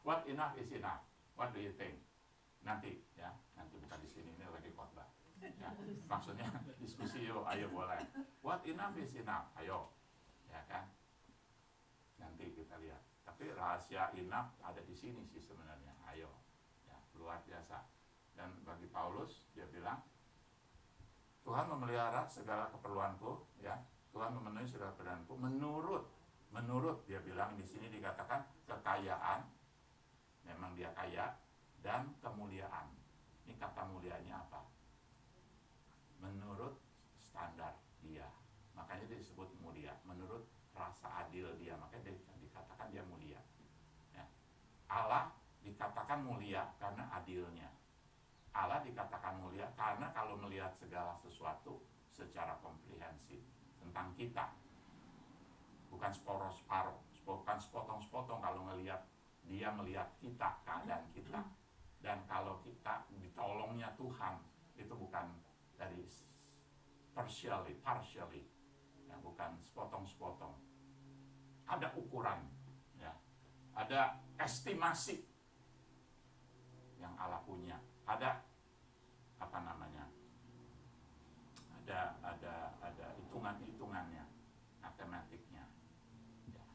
What enough is enough? What do you think? Nanti ya, nanti bukan di sini, ini Ya, maksudnya diskusi yuk, ayo boleh. What enough is enough, ayo, ya kan? Nanti kita lihat. Tapi rahasia enough ada di sini sih sebenarnya. Ayo, ya, luar biasa. Dan bagi Paulus dia bilang, Tuhan memelihara segala keperluanku, ya. Tuhan memenuhi segala keperluanku menurut dia bilang di sini dikatakan kekayaan, memang dia kaya, dan kemuliaan. Ini kata mulianya apa? Menurut standar dia, makanya dia disebut mulia. Menurut rasa adil dia, makanya dia dikatakan dia mulia, ya. Allah dikatakan mulia karena adilnya. Allah dikatakan mulia karena kalau melihat segala sesuatu secara komprehensif tentang kita, bukan separuh-separuh, bukan sepotong-sepotong. Kalau dia melihat kita, keadaan kita. Dan kalau kita ditolongnya Tuhan, itu bukan dari partially, ya, bukan sepotong-sepotong. Ada ukuran, ya, ada estimasi yang Allah punya, ada apa namanya, ada hitungannya, matematiknya. Ya.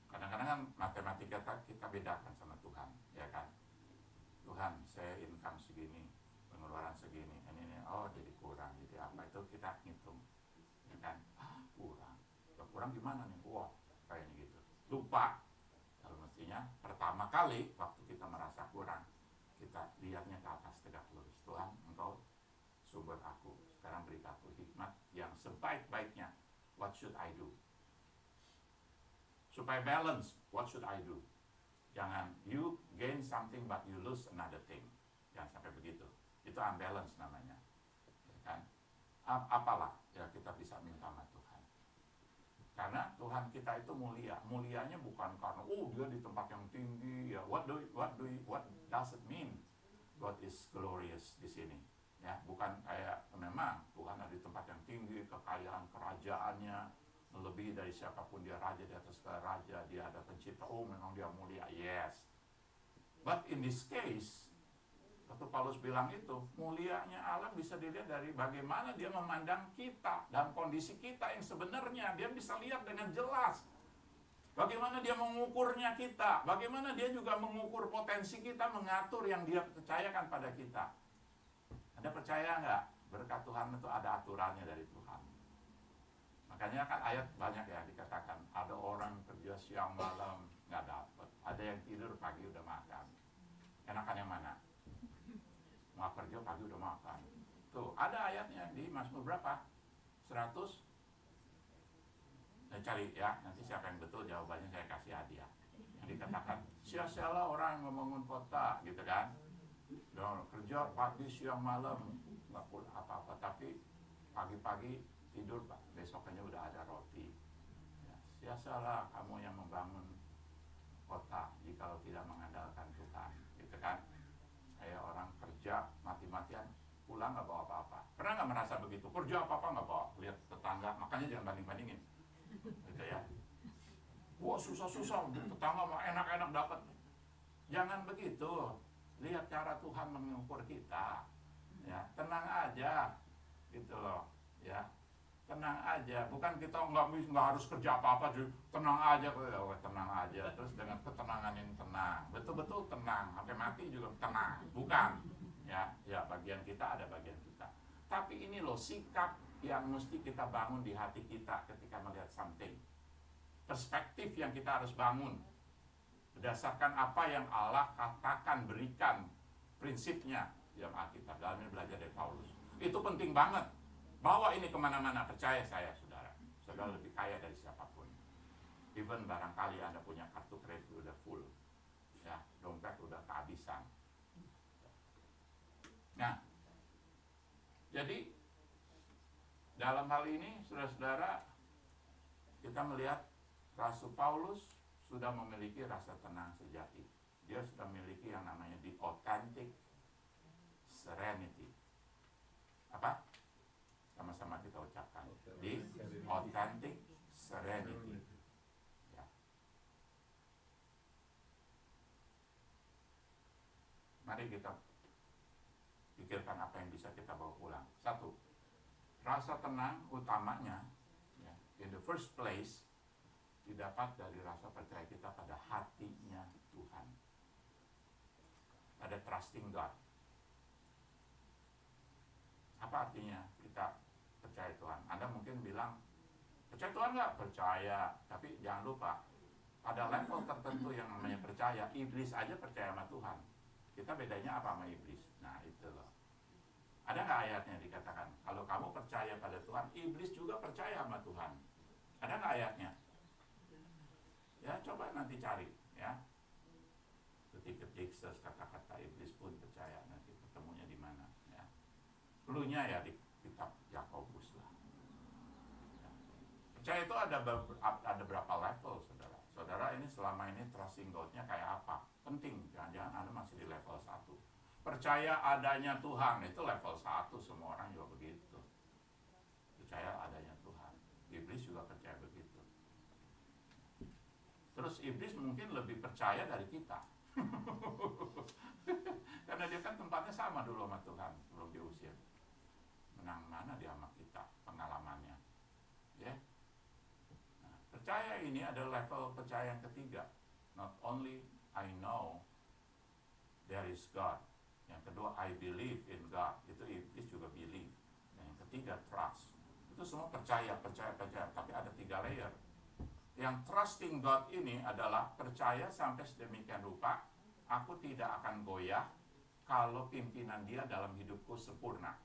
Kadang-kadang kan matematika kita bedakan sama Tuhan, ya kan? Tuhan, saya income segini, pengeluaran segini, ini oh jadi kurang, jadi apa, itu kita hitung, ya kan? Kurang gimana nih? Wah, kayaknya gitu. Lupa kalau mestinya pertama kali waktu kita merasa kurang, kita lihatnya ke atas tegak lurus. Tuhan, Engkau sumber aku, sekarang beri aku hikmat yang sebaik-baiknya. What should I do? Supaya balance, what should I do? Jangan you gain something but you lose another thing. Jangan sampai begitu. Itu unbalance namanya, ya kan? Apalah ya kita bisa minta sama Tuhan. Karena Tuhan kita itu mulia. Mulianya bukan karena dia di tempat yang tinggi, ya. What does it mean? God is glorious di sini. Ya, bukan kayak memang Tuhan ada di tempat yang tinggi, kekayaan kerajaannya melebihi dari siapapun, dia raja di atas raja, dia ada pencipta. Memang dia mulia. Yes. But in this case, waktu Paulus bilang itu, mulianya Allah bisa dilihat dari bagaimana dia memandang kita dan kondisi kita yang sebenarnya. Dia bisa lihat dengan jelas bagaimana dia mengukurnya kita, bagaimana dia juga mengukur potensi kita, mengatur yang dia percayakan pada kita. Anda percaya nggak? Berkat Tuhan itu ada aturannya dari Tuhan. Makanya kan ayat banyak ya dikatakan, ada orang kerja siang malam nggak dapat, ada yang tidur pagi udah makan. Enakan yang mana? Mau kerja pagi udah makan. Tuh, ada ayatnya di Mazmur berapa? 100? Nah, cari ya, nanti siapa yang betul jawabannya saya kasih hadiah. Yang dikatakan, sia-sialah orang yang membangun kota, gitu kan. Dan kerja pagi, siang, malam, nggak pun apa-apa. Tapi pagi-pagi tidur, besoknya udah ada roti. Ya, sia-sialah kamu yang membangun kota jika tidak mengandalkan Tuhan, gitu kan. Kayak orang kerja mati-matian, pulang nggak bawa apa-apa. Pernah nggak merasa begitu? Kerja apa-apa nggak bawa, lihat tetangga, makanya jangan banding-bandingin, gitu ya. Wah susah-susah, tetangga mah enak-enak dapat. Jangan begitu. Lihat cara Tuhan mengukur kita, ya. Tenang aja, gitu loh, ya. Tenang aja, bukan kita nggak harus kerja apa-apa, tenang aja, tenang aja. Terus dengan ketenangan yang tenang, betul-betul tenang, sampai mati juga tenang, bukan? Ya bagian kita ada bagian kita. Tapi ini loh sikap yang mesti kita bangun di hati kita ketika melihat something. Perspektif yang kita harus bangun berdasarkan apa yang Allah katakan, berikan prinsipnya dalam Alkitab. Dalam ini belajar dari Paulus. Itu penting banget. Bawa ini kemana-mana, percaya saya saudara. Saudara lebih kaya dari siapapun. Even barangkali Anda punya kartu kredit udah full, ya, dompet udah kehabisan. Nah, jadi dalam hal ini, saudara-saudara, kita melihat Rasul Paulus sudah memiliki rasa tenang sejati. Dia sudah memiliki yang namanya the authentic serenity. Apa? Sama-sama kita ucapkan. The authentic serenity. Ya. Mari kita pikirkan apa yang bisa kita bawa pulang. Satu, rasa tenang utamanya, ya, in the first place, didapat dari rasa percaya kita pada hatinya Tuhan. Pada trusting God. Apa artinya kita percaya Tuhan? Anda mungkin bilang, percaya Tuhan nggak? Percaya. Tapi jangan lupa, pada level tertentu yang namanya percaya, iblis aja percaya sama Tuhan. Kita bedanya apa sama iblis? Nah itu loh. Ada nggak ayatnya dikatakan, kalau kamu percaya pada Tuhan, iblis juga percaya sama Tuhan? Ada nggak ayatnya? Ya coba nanti cari, ya. Ketik-ketik kata-kata iblis pun percaya, nanti ketemunya di mana, ya. Cluenya ya di kitab Yakobus lah. Ya. Percaya itu ada berapa level, saudara. Saudara ini selama ini trusting God-nya kayak apa? Penting, jangan-jangan Anda masih di level 1. Percaya adanya Tuhan, itu level 1, semua orang juga begitu. Percaya adanya Tuhan. Iblis juga percaya begitu. Terus iblis mungkin lebih percaya dari kita. Karena dia kan tempatnya sama dulu sama Tuhan sebelum diusir. Menang mana dia sama kita pengalamannya, ya. Nah, percaya ini adalah level percaya yang ketiga. Not only I know there is God. Yang kedua I believe in God. Itu iblis juga believe. Dan yang ketiga trust. Itu semua percaya. Tapi ada 3 layer. Yang trusting God ini adalah percaya sampai sedemikian rupa, aku tidak akan goyah kalau pimpinan dia dalam hidupku sempurna.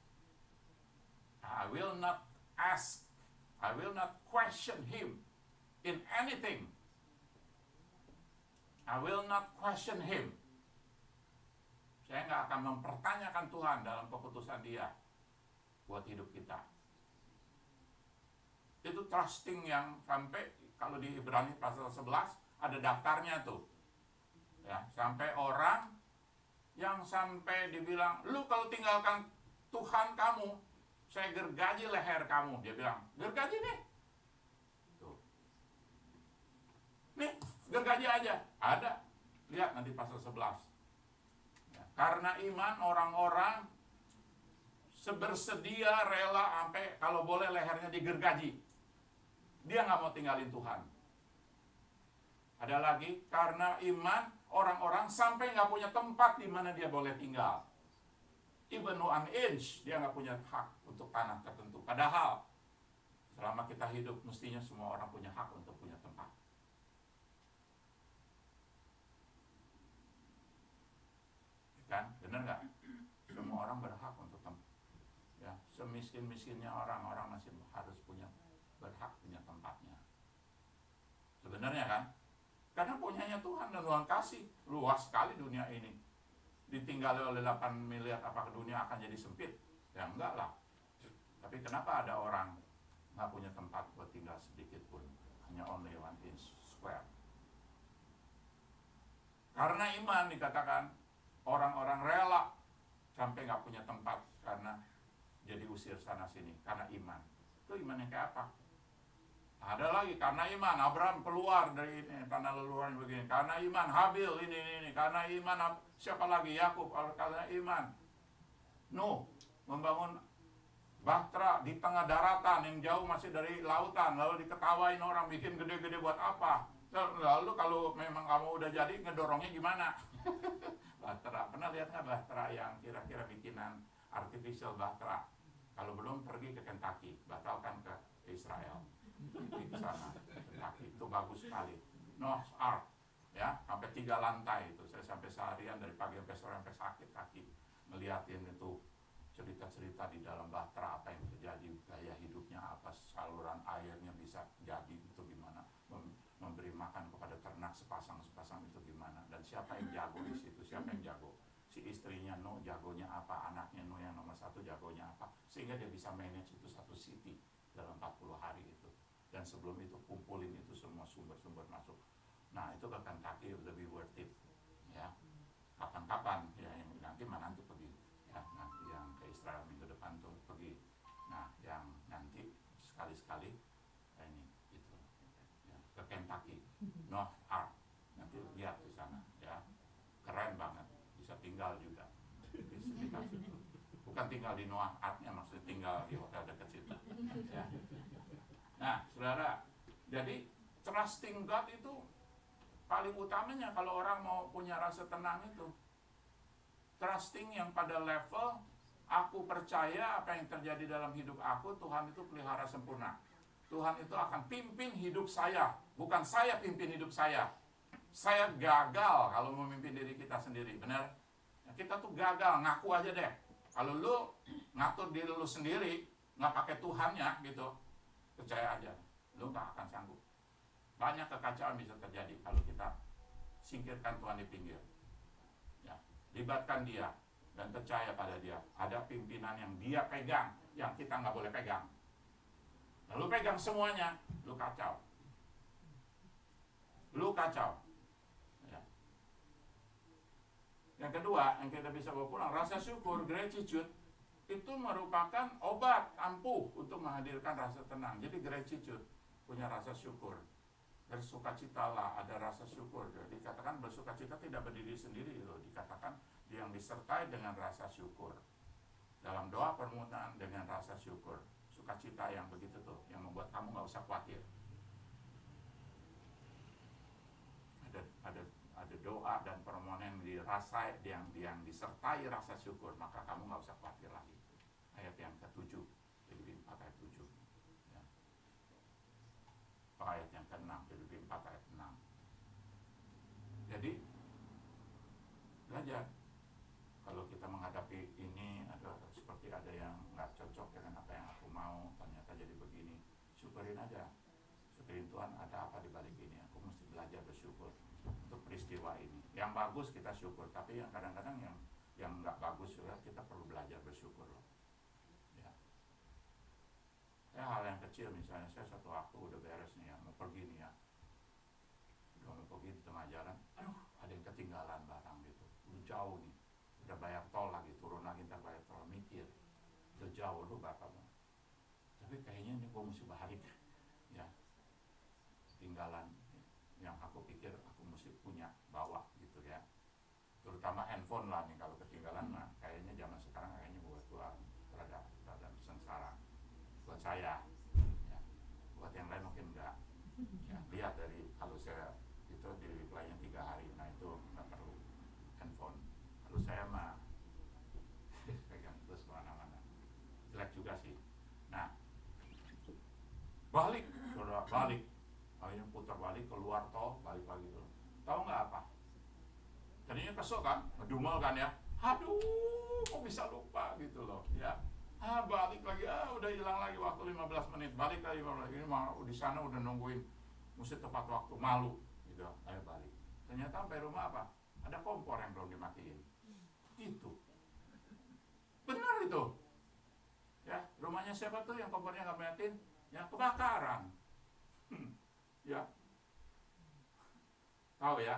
I will not ask, I will not question him in anything. I will not question him. Saya nggak akan mempertanyakan Tuhan dalam keputusan dia buat hidup kita. Itu trusting yang sampai, kalau di Ibrani pasal 11 ada daftarnya tuh. Ya, sampai orang yang sampai dibilang, lu kalau tinggalkan Tuhan kamu, saya gergaji leher kamu. Dia bilang, gergaji nih. Tuh. Nih, gergaji aja. Ada. Lihat nanti pasal 11. Ya, karena iman orang-orang sebersedia rela sampai kalau boleh lehernya digergaji. Dia nggak mau tinggalin Tuhan. Ada lagi, karena iman orang-orang sampai nggak punya tempat di mana dia boleh tinggal. Even 1 inch, dia nggak punya hak untuk tanah tertentu. Padahal, selama kita hidup, mestinya semua orang punya hak untuk punya tempat. Kan? Benar nggak? Semua orang berhak untuk tempat. Ya, semiskin-miskinnya orang masih harus berhak punya tempatnya. Sebenarnya kan? Karena punyanya Tuhan dan Tuhan kasih. Luas sekali dunia ini. Ditinggali oleh 8 miliar, apakah dunia akan jadi sempit? Ya enggak lah. Tapi kenapa ada orang nggak punya tempat buat tinggal sedikit pun? Hanya only 1 inch square. Karena iman dikatakan orang-orang rela sampai nggak punya tempat karena jadi usir sana sini. Karena iman. Itu iman yang kayak apa? Ada lagi, karena iman Abraham keluar dari tanah leluhurnya begini. Karena iman Habil ini. Karena iman siapa lagi? Yakub. Karena iman Nuh membangun bahtera di tengah daratan yang jauh masih dari lautan. Lalu diketawain orang, bikin gede-gede buat apa? Lalu kalau memang kamu udah jadi, ngedorongnya gimana? Bahtera. Pernah lihat nggak bahtera yang kira-kira bikinan artificial bahtera? Kalau belum, pergi ke Kentucky, batalkan ke Israel. Di sana, Kentucky. Itu bagus sekali. Noah's Ark, ya, sampai 3 lantai itu. Saya sampai seharian dari pagi sampai sore sampai sakit kaki ngeliatin itu cerita-cerita di dalam bahtera, apa yang terjadi, gaya hidupnya apa, saluran airnya bisa jadi itu gimana, memberi makan kepada ternak sepasang itu gimana, dan siapa yang jago di situ, siapa yang jago, si istrinya Nuh jagonya apa, anaknya Nuh yang nomor 1 jagonya apa, sehingga dia bisa manage itu satu city dalam 40 hari itu. Dan sebelum itu kumpulin itu semua sumber-sumber masuk. Nah itu ke Kentucky lebih worth it, ya. Kapan-kapan ya, yang nanti pergi, ya, nanti yang ke Israel minggu depan tuh pergi. Nah yang nanti sekali-sekali ini itu, ya, ke Kentucky, Noah's Ark, nanti lihat di sana, ya, keren banget, bisa tinggal juga di sekitar situ. bukan tinggal di Noah Arknya, maksudnya tinggal di hotel dekat situ. Ya. Nah, saudara, jadi trusting God itu paling utamanya kalau orang mau punya rasa tenang itu. Trusting yang pada level aku percaya apa yang terjadi dalam hidup aku, Tuhan itu pelihara sempurna. Tuhan itu akan pimpin hidup saya, bukan saya pimpin hidup saya. Saya gagal kalau memimpin diri kita sendiri, benar? Kita tuh gagal, ngaku aja deh. Kalau lu ngatur diri lu sendiri, nggak pakai Tuhannya gitu, percaya aja, lu nggak akan sanggup. Banyak kekacauan bisa terjadi kalau kita singkirkan Tuhan di pinggir. Ya, libatkan Dia dan percaya pada Dia. Ada pimpinan yang Dia pegang, yang kita nggak boleh pegang. Lalu pegang semuanya, lu kacau. Lu kacau. Yang kedua, yang kita bisa bawa pulang, rasa syukur, gratitude, itu merupakan obat ampuh untuk menghadirkan rasa tenang. Jadi gratitude, punya rasa syukur. Bersukacitalah, ada rasa syukur. Jadi dikatakan bersukacita tidak berdiri sendiri loh. Dikatakan yang disertai dengan rasa syukur. Dalam doa permohonan dengan rasa syukur. Sukacita yang begitu tuh, yang membuat kamu gak usah khawatir. Ada doa dan permohonan yang disertai rasa syukur, maka kamu nggak usah khawatir lagi. Ayat yang ke-7, Filipi 4 ayat 7. Ya. Ayat yang ke-6, Filipi 4 ayat 6. Jadi belajar. Kalau kita menghadapi ini, seperti ada yang nggak cocok dengan apa yang aku mau, ternyata jadi begini, syukurin aja. Syukurin Tuhan, ada apa di balik ini? Aku mesti belajar bersyukur untuk peristiwa ini. Yang bagus kita syukur, tapi yang kadang-kadang yang nggak bagus juga kita perlu belajar bersyukur loh. Ya. Hal yang kecil, misalnya saya satu waktu udah beres nih ya, mau pergi nih ya, udah mau pergi di tengah jalan, aduh ada yang ketinggalan barang gitu, udah jauh nih, udah bayar tol lagi, turun lagi ntar bayar tol, mikir, udah jauh lu berapa mau, tapi kayaknya ini gue mesti balik, ya, ketinggalan yang aku pikir aku mesti punya, bawa gitu ya, terutama handphone lah nih, kalau ketinggalan mah kayaknya zaman sekarang kayaknya buat gua rada sengsara, buat saya ya. Buat yang lain mungkin enggak ya, lihat dari kalau saya itu di reply-nya 3 hari, nah itu nggak perlu handphone. Kalau saya mah pegang terus kemana-mana, jelek juga sih. Nah, balik, saudara, balik. Akhirnya putar balik, keluar tol, balik lagi tuh. Tahu nggak apa? Tadinya kesel kan, ngedumel kan ya. Aduh, kok bisa lupa gitu loh. Ya, balik lagi, udah hilang lagi waktu 15 menit. Balik lagi 15 menit. Ini di sana udah nungguin, mesti tepat waktu, malu gitu. Ayo balik. Ternyata sampai rumah apa? Ada kompor yang belum dimatiin. Gitu. Benar itu. Ya, rumahnya siapa tuh yang kompornya nggak dimatiin? Ya, kebakaran. Ya, tahu ya,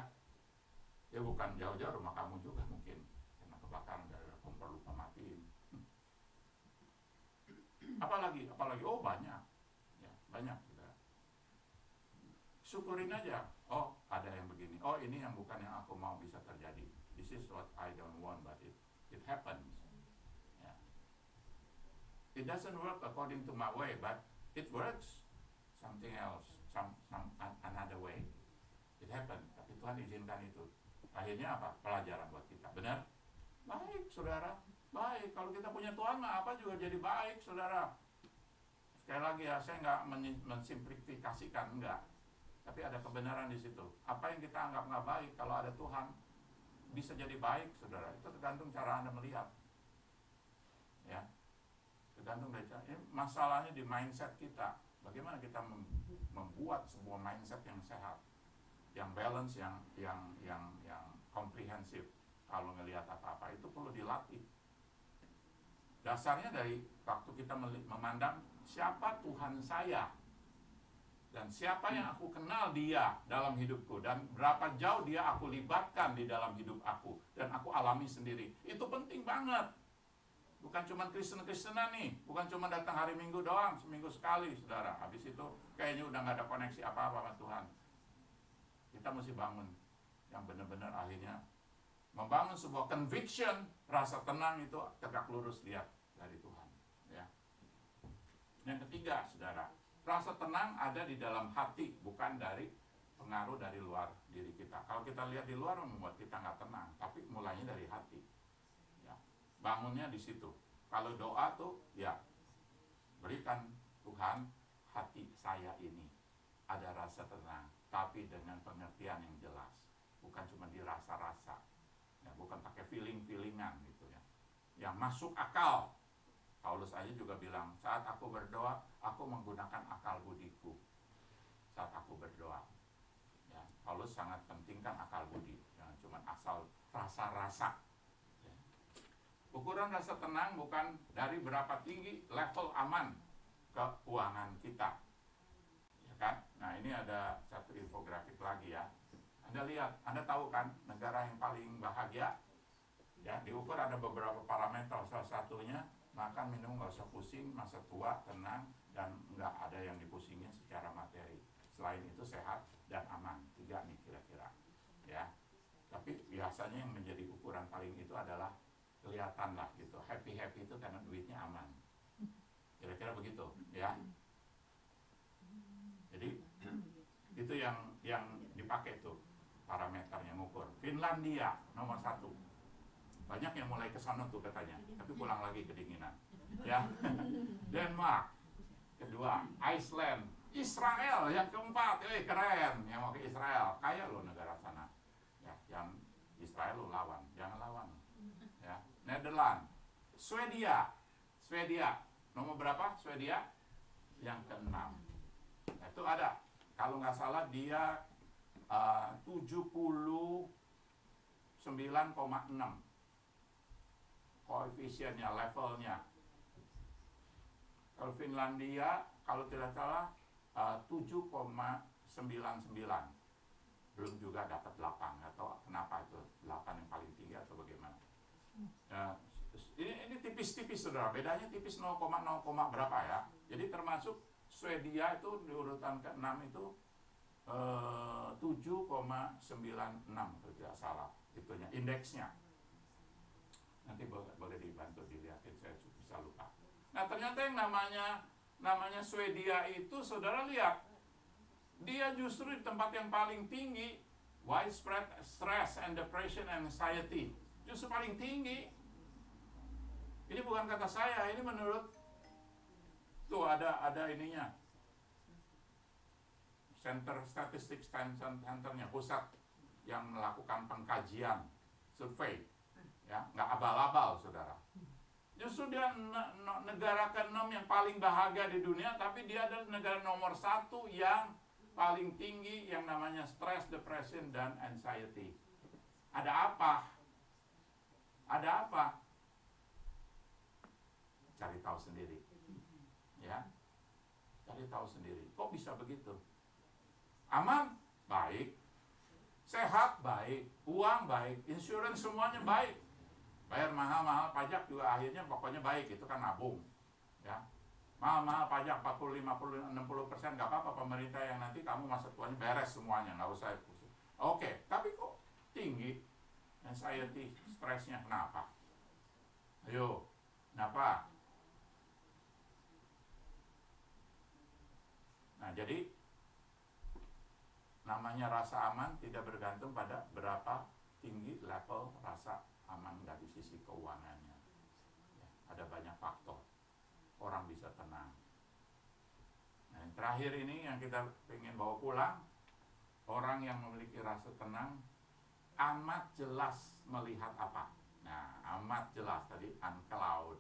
ya bukan jauh-jauh rumah kamu juga mungkin karena kebakaran dari kompor lupa matiin. Apalagi, oh banyak, ya banyak juga. Syukurin aja. Oh ada yang begini. Oh ini yang bukan yang aku mau bisa terjadi. This is what I don't want, but it happens. Ya. It doesn't work according to my way, but it works something else. Another way. It happen, tapi Tuhan izinkan itu. Akhirnya apa? Pelajaran buat kita. Benar? Baik, saudara. Baik. Kalau kita punya Tuhan mah apa juga jadi baik, saudara. Sekali lagi ya, saya nggak mensimplifikasikan, enggak. Tapi ada kebenaran di situ. Apa yang kita anggap nggak baik, kalau ada Tuhan bisa jadi baik, saudara. Itu tergantung cara Anda melihat. Ya. Tergantung dari cara. Ini masalahnya di mindset kita. Bagaimana kita membuat sebuah mindset yang sehat, yang balance, yang komprehensif. Kalau ngelihat apa-apa itu perlu dilatih. Dasarnya dari waktu kita memandang siapa Tuhan saya dan siapa yang aku kenal Dia dalam hidupku dan berapa jauh Dia aku libatkan di dalam hidup aku dan aku alami sendiri. Itu penting banget. Bukan cuma Kristen-Kristenan nih, bukan cuma datang hari Minggu doang, seminggu sekali, saudara. Habis itu kayaknya udah nggak ada koneksi apa-apa sama Tuhan. Kita mesti bangun yang benar-benar akhirnya membangun sebuah conviction, rasa tenang itu tegak lurus lihat dari Tuhan. Ya. Yang ketiga, saudara, rasa tenang ada di dalam hati, bukan dari pengaruh dari luar diri kita. Kalau kita lihat di luar membuat kita nggak tenang, tapi mulainya dari hati. Ya. Bangunnya di situ. Kalau doa tuh, ya berikan Tuhan hati saya ini ada rasa tenang, tapi dengan pengertian yang jelas, bukan cuma dirasa-rasa, ya, bukan pakai feeling-feelingan gitu ya, yang masuk akal. Paulus aja juga bilang, saat aku berdoa, aku menggunakan akal budiku. Saat aku berdoa, ya, Paulus sangat pentingkan akal budi, jangan cuma asal rasa-rasa. Ya. Ukuran rasa tenang bukan dari berapa tinggi level aman keuangan kita, ya kan? Nah, ini ada satu infografik lagi ya. Anda lihat, Anda tahu kan negara yang paling bahagia? Ya, diukur ada beberapa parameter, salah satunya makan minum nggak usah pusing, masa tua tenang, dan nggak ada yang dipusingin secara materi. Selain itu sehat dan aman, 3 nih kira-kira. Ya, tapi biasanya yang menjadi ukuran paling itu adalah kelihatan lah gitu. Happy itu karena duitnya aman. Kira-kira begitu, ya. Jadi itu yang dipakai tuh parameternya ngukur. Finlandia nomor 1. Banyak yang mulai ke sana tuh katanya, tapi pulang lagi kedinginan. Ya. Denmark kedua, Iceland, Israel yang keempat. Keren, yang mau ke Israel, kaya loh negara sana. Ya, yang Israel lo lawan, jangan lawan. Ya, Netherlands, Swedia nomor berapa? Swedia yang ke-6. Nah, itu ada, kalau nggak salah dia 79,6 koefisiennya, levelnya. Kalau Finlandia, kalau tidak salah 7,99. Belum juga dapat 8, atau kenapa itu 8 yang paling tinggi atau bagaimana. Ini tipis-tipis saudara, bedanya tipis 0,0 berapa ya. Jadi termasuk Swedia itu di urutan ke-6 itu 7,96 kalau tidak salah itunya, indeksnya. Nanti boleh dibantu dilihatin, saya bisa lupa. Nah, ternyata yang namanya Swedia itu, saudara lihat, dia justru di tempat yang paling tinggi, widespread stress and depression and anxiety, justru paling tinggi. Ini bukan kata saya, ini menurut tuh ada ininya, Statistics Centernya, pusat yang melakukan pengkajian, survei, ya, nggak abal-abal saudara. Justru dia negara ke-6 yang paling bahagia di dunia, tapi dia adalah negara nomor 1 yang paling tinggi yang namanya stress, depression, dan anxiety. Ada apa? Ada apa? Cari tahu sendiri. Ya. Cari tahu sendiri. Kok bisa begitu? Aman? Baik. Sehat? Baik. Uang? Baik. Insurance semuanya baik. Bayar mahal-mahal pajak juga akhirnya pokoknya baik, itu kan nabung. Ya. Mahal-mahal pajak 40, 50, 60%, nggak apa-apa, pemerintah yang nanti kamu masa tuanya beres semuanya, nggak usah. Oke, tapi kok tinggi anxiety, stresnya, kenapa? Ayo, kenapa? Nah, jadi namanya rasa aman tidak bergantung pada berapa tinggi level rasa aman dari sisi keuangannya. Ya, ada banyak faktor. Orang bisa tenang. Nah, yang terakhir ini yang kita ingin bawa pulang, orang yang memiliki rasa tenang amat jelas melihat apa. Nah, amat jelas tadi, uncloud.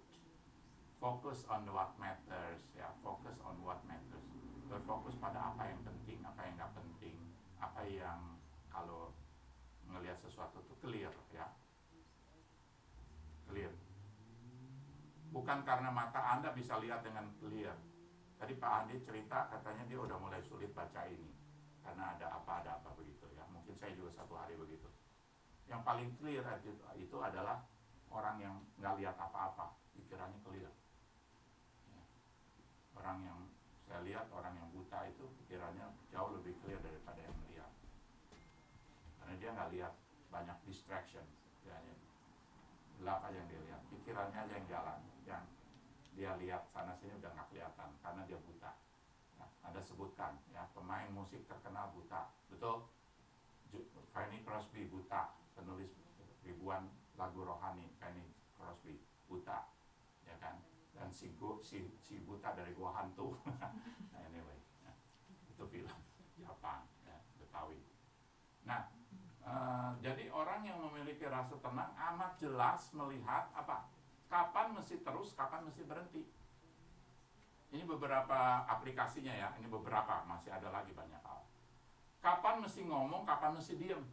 Focus on what matters, ya, focus on what matters. Berfokus pada apa yang penting, apa yang nggak penting, apa yang kalau ngelihat sesuatu itu clear, ya. Clear. Bukan karena mata Anda bisa lihat dengan clear. Tadi Pak Andi cerita katanya dia udah mulai sulit baca ini karena ada apa begitu ya. Mungkin saya juga satu hari begitu. Yang paling clear itu adalah orang yang nggak lihat apa-apa, pikirannya clear. Ya. Orang yang saya lihat, orang yang buta itu pikirannya jauh lebih clear daripada yang melihat. Karena dia nggak lihat banyak distraction, Ya, gelap aja yang dia lihat, pikirannya aja yang jalan, yang dia lihat sana sini udah nggak kelihatan karena dia buta. Nah, Anda sebutkan ya, pemain musik terkenal buta, betul? Fanny Crosby buta, penulis ribuan lagu rohani, Fanny Crosby buta, ya kan? Dan si buta dari gua hantu. Nah, anyway, ya. Itu film Jepang, ya, Betawi. Nah, jadi orang yang memiliki rasa tenang amat jelas melihat apa? Kapan mesti terus, kapan mesti berhenti. Ini beberapa aplikasinya ya, ini beberapa, masih ada lagi banyak hal. Kapan mesti ngomong, kapan mesti diem.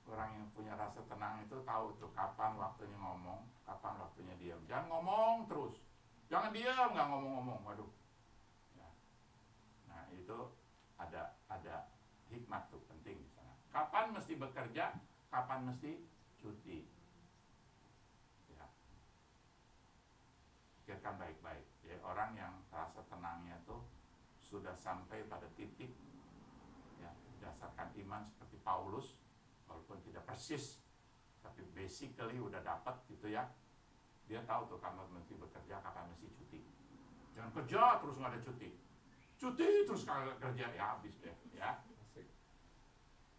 Orang yang punya rasa tenang itu tahu tuh kapan waktunya ngomong, kapan waktunya diem. Jangan ngomong terus, jangan diem, nggak ngomong-ngomong. Waduh. Ya. Nah itu ada hikmat tuh penting di sana. Kapan mesti bekerja, kapan mesti cuti. Ya. Pikirkan baik-baik. Ya, orang yang rasa tenangnya tuh sudah sampai pada titik ya, berdasarkan iman seperti Paulus, walaupun tidak persis, tapi basically udah dapat gitu ya. Dia tahu tuh kapan mesti bekerja, kapan mesti cuti. Jangan kerja terus nggak ada cuti. Cuti terus kagak kerja, ya habis deh ya.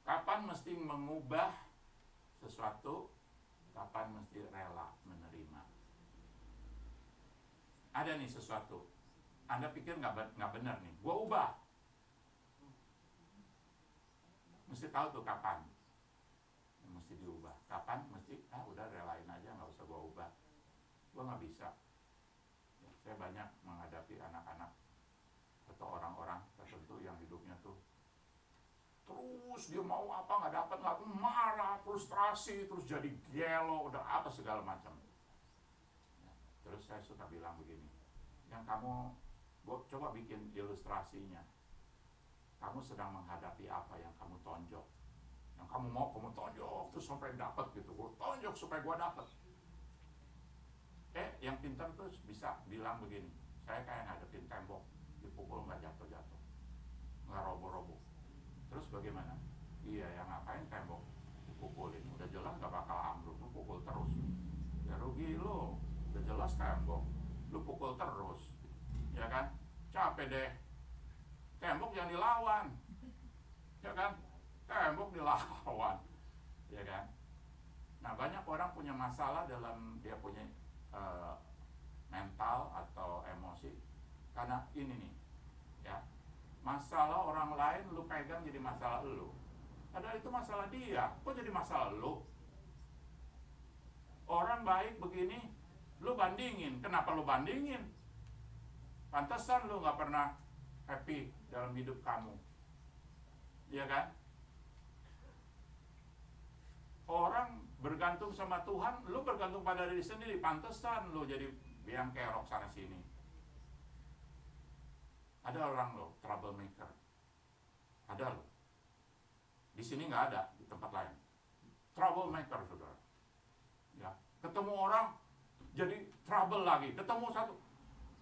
Kapan mesti mengubah sesuatu, kapan mesti rela menerima. Ada nih sesuatu, Anda pikir nggak benar nih, gua ubah. Mesti tahu tuh kapan mesti diubah, kapan mesti udah relain aja, nggak usah gua ubah. Gua nggak bisa. Ya, saya banyak menghadapi anak-anak atau orang-orang tertentu yang hidupnya tuh terus dia mau apa nggak dapat, nggak marah, frustrasi, terus jadi gelo, udah apa segala macam. Ya, terus saya suka bilang begini, yang kamu coba bikin ilustrasinya. Kamu sedang menghadapi apa yang kamu tonjok, yang kamu mau kamu tonjok terus sampai dapat gitu, gue tonjok supaya gue dapat. Yang pintar tuh bisa bilang begini, saya kayak ngadepin tembok, dipukul nggak jatuh-jatuh, nggak roboh-roboh. Terus bagaimana? Iya, yang ngapain tembok dipukulin, udah jelas gak bakal ambruk, lu pukul terus. Ya rugi lo, udah jelas tembok, lu pukul terus, ya kan? Capek deh. Tembok yang dilawan, ya kan? Tembok dilawan, ya kan? Nah banyak orang punya masalah dalam dia punya mental atau emosi karena ini nih, ya. Masalah orang lain lu pegang jadi masalah lu. Padahal itu masalah dia, kok jadi masalah lu? Orang baik begini, lu bandingin. Kenapa lu bandingin? Pantesan lu gak pernah happy dalam hidup kamu. Iya kan? Orang bergantung sama Tuhan, lu bergantung pada diri sendiri. Pantesan lu jadi biang kerok sana sini. Ada orang lo, troublemaker. Ada lo. Di sini nggak ada, di tempat lain. Troublemaker, saudara. Ya, ketemu orang jadi trouble lagi. Ketemu satu.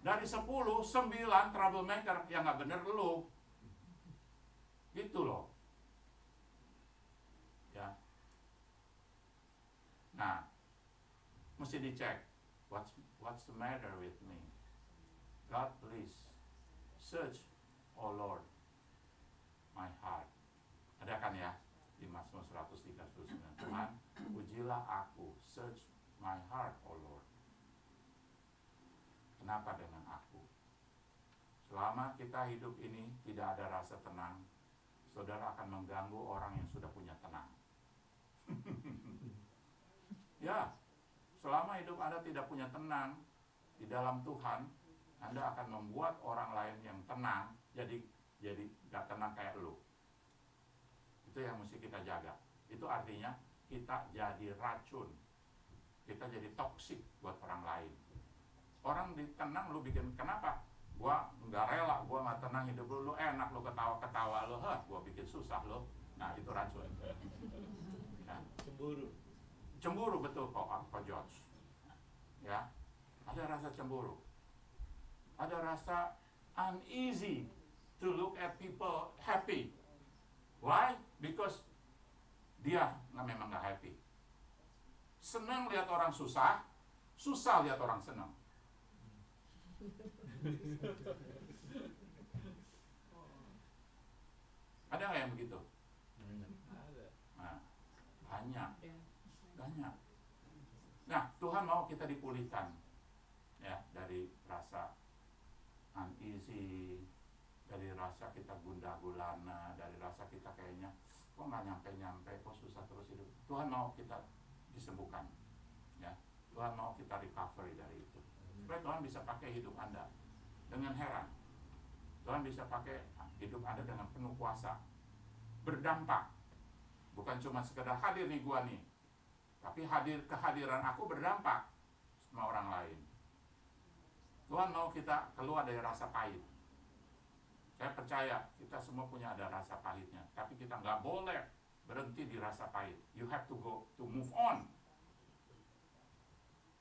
Dari 10, 9 troublemaker yang nggak bener lo. Gitu loh. Ya. Nah, mesti dicek. What's the matter with me? God, please. Search, oh Lord, my heart. Ada kan ya di Mazmur 139. Tuhan, ujilah aku, search my heart, oh Lord. Kenapa dengan aku? Selama kita hidup ini tidak ada rasa tenang, saudara akan mengganggu orang yang sudah punya tenang. Ya, selama hidup Anda tidak punya tenang di dalam Tuhan, Anda akan membuat orang lain yang tenang jadi gak tenang kayak lu. Itu yang mesti kita jaga. Itu artinya kita jadi racun, kita jadi toksik buat orang lain. Orang tenang lu bikin, kenapa? Gua nggak rela, gua nggak tenang hidup lu enak, lu ketawa-ketawa lu, gua bikin susah lu. Nah itu racun. Ya. Cemburu betul kok George. Ya, ada rasa cemburu. Ada rasa uneasy to look at people happy. Why? Because dia memang nggak happy. Senang lihat orang susah, susah lihat orang senang. Ada nggak yang begitu? Nah, banyak. Nah, Tuhan mau kita dipulihkan ya dari rasa uneasy, dari rasa kita gundah gulana, dari rasa kita kayaknya kok nggak nyampe, kok susah terus hidup. Tuhan mau kita disembuhkan, ya. Tuhan mau kita recovery dari itu. Supaya Tuhan bisa pakai hidup Anda dengan heran. Tuhan bisa pakai hidup Anda dengan penuh kuasa, berdampak. Bukan cuma sekedar hadir nih gua nih, tapi kehadiran aku berdampak sama orang lain. Tuhan mau kita keluar dari rasa pahit. Saya percaya kita semua punya ada rasa pahitnya, tapi kita nggak boleh berhenti di rasa pahit. You have to go to move on.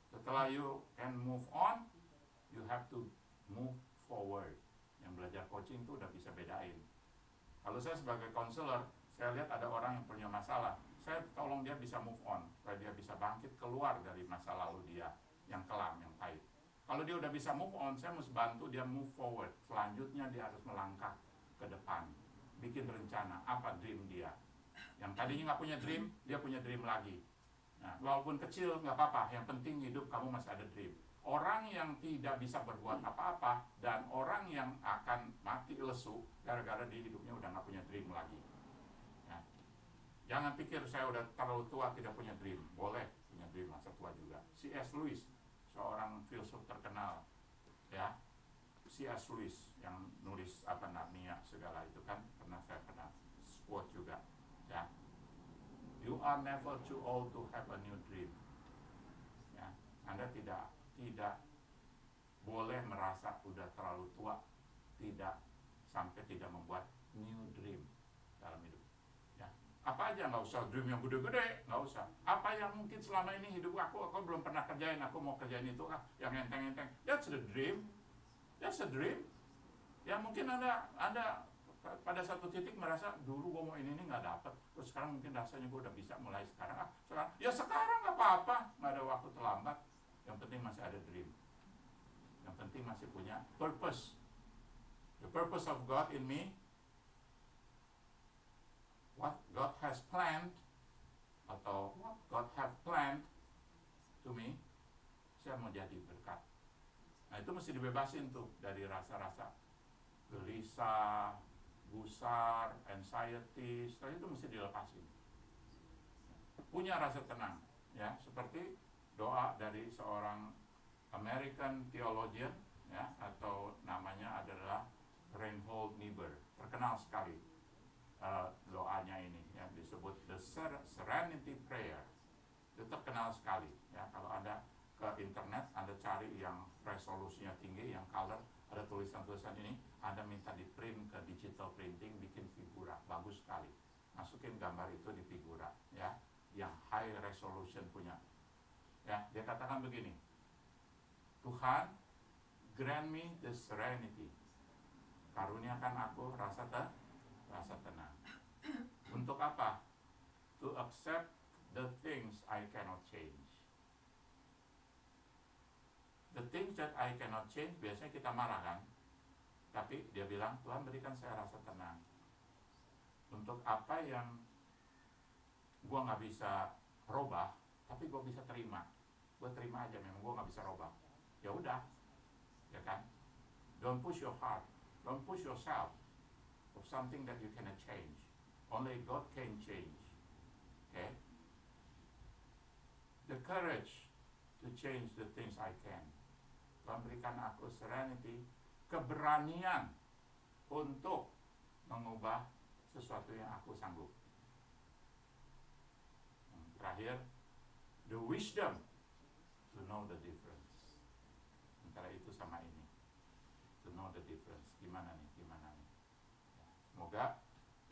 Setelah you can move on, you have to move forward. Yang belajar coaching itu udah bisa bedain. Kalau saya sebagai konselor, saya lihat ada orang yang punya masalah, saya tolong dia bisa move on, supaya dia bisa bangkit keluar dari masa lalu dia yang kelam, yang pahit. Kalau dia udah bisa move on, saya mesti bantu dia move forward. Selanjutnya dia harus melangkah ke depan, bikin rencana apa dream dia. Yang tadinya nggak punya dream, dia punya dream lagi. Nah, walaupun kecil nggak apa-apa, yang penting hidup kamu masih ada dream. Orang yang tidak bisa berbuat apa-apa dan orang yang akan mati lesu gara-gara di hidupnya udah nggak punya dream lagi. Nah, jangan pikir saya udah terlalu tua tidak punya dream. Boleh punya dream masa tua juga. C.S. Lewis, seorang filsuf terkenal, ya, C.S. Lewis yang nulis apa Narnia segala itu kan pernah quote juga, ya. You are never too old to have a new dream. Ya, Anda tidak boleh merasa udah terlalu tua, tidak sampai tidak membuat new dream dalam hidup. Ya, apa aja, nggak usah dream yang gede-gede, nggak usah. Apa yang mungkin selama ini hidup aku belum pernah kerjain, aku mau kerjain itu yang enteng-enteng. That's the dream. That's a dream. Ya mungkin Anda pada satu titik merasa dulu gue mau ini nggak dapet, terus sekarang mungkin rasanya gue udah bisa mulai sekarang. Sekarang nggak apa-apa, nggak ada waktu terlambat. Yang penting masih ada dream. Yang penting masih punya purpose. The purpose of God in me, what God has planned atau what God have planned to me, saya mau jadi berkat. Nah itu mesti dibebasin tuh dari rasa-rasa gelisah, gusar, anxiety, setelah itu mesti dilepasin. Punya rasa tenang, ya, seperti doa dari seorang American theologian, ya, atau namanya adalah Reinhold Niebuhr, terkenal sekali doanya ini, ya, disebut The Serenity Prayer. Itu terkenal sekali, ya. Kalau Anda ke internet, Anda cari yang resolusinya tinggi, yang color, ada tulisan-tulisan ini, Anda minta di print ke digital printing, bikin figura, bagus sekali. Masukin gambar itu di figura, ya, yang high resolution punya. Ya, dia katakan begini, Tuhan, grant me the serenity. Karuniakan aku rasa tenang. Untuk apa? To accept the things I cannot change. The things that I cannot change, biasanya kita marah kan? Tapi dia bilang, Tuhan berikan saya rasa tenang. Untuk apa yang gua nggak bisa robah, tapi gua bisa terima. Gua terima aja, memang gua nggak bisa robah. Ya udah, ya kan? Don't push your heart, don't push yourself of something that you cannot change. Only God can change. Okay? The courage to change the things I can. Tuhan berikan aku serenity, keberanian untuk mengubah sesuatu yang aku sanggup. Terakhir, the wisdom to know the difference antara itu sama ini. To know the difference. Gimana nih? Ya, semoga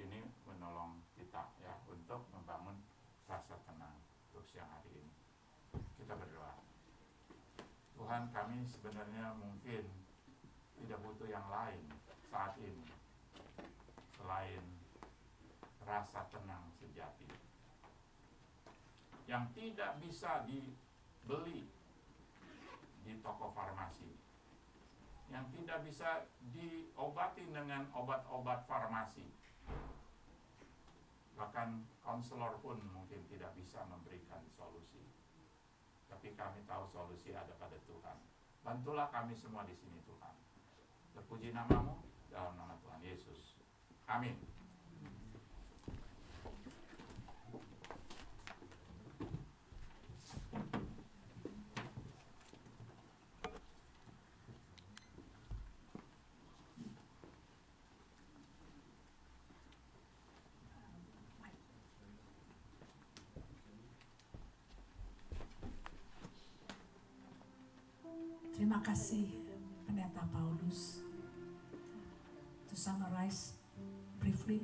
ini menolong kita, ya, untuk membangun rasa tenang untuk siang hari ini. Kita berdoa. Tuhan, kami sebenarnya mungkin tidak butuh yang lain saat ini selain rasa tenang sejati. yang tidak bisa dibeli di toko farmasi, yang tidak bisa diobati dengan obat-obat farmasi. Bahkan konselor pun mungkin tidak bisa memberikan solusi. Tapi kami tahu solusi ada pada Tuhan. Bantulah kami semua di sini Tuhan. Terpuji namamu dalam nama Tuhan Yesus. Amin. Terima kasih Pendeta Paulus. To summarize briefly,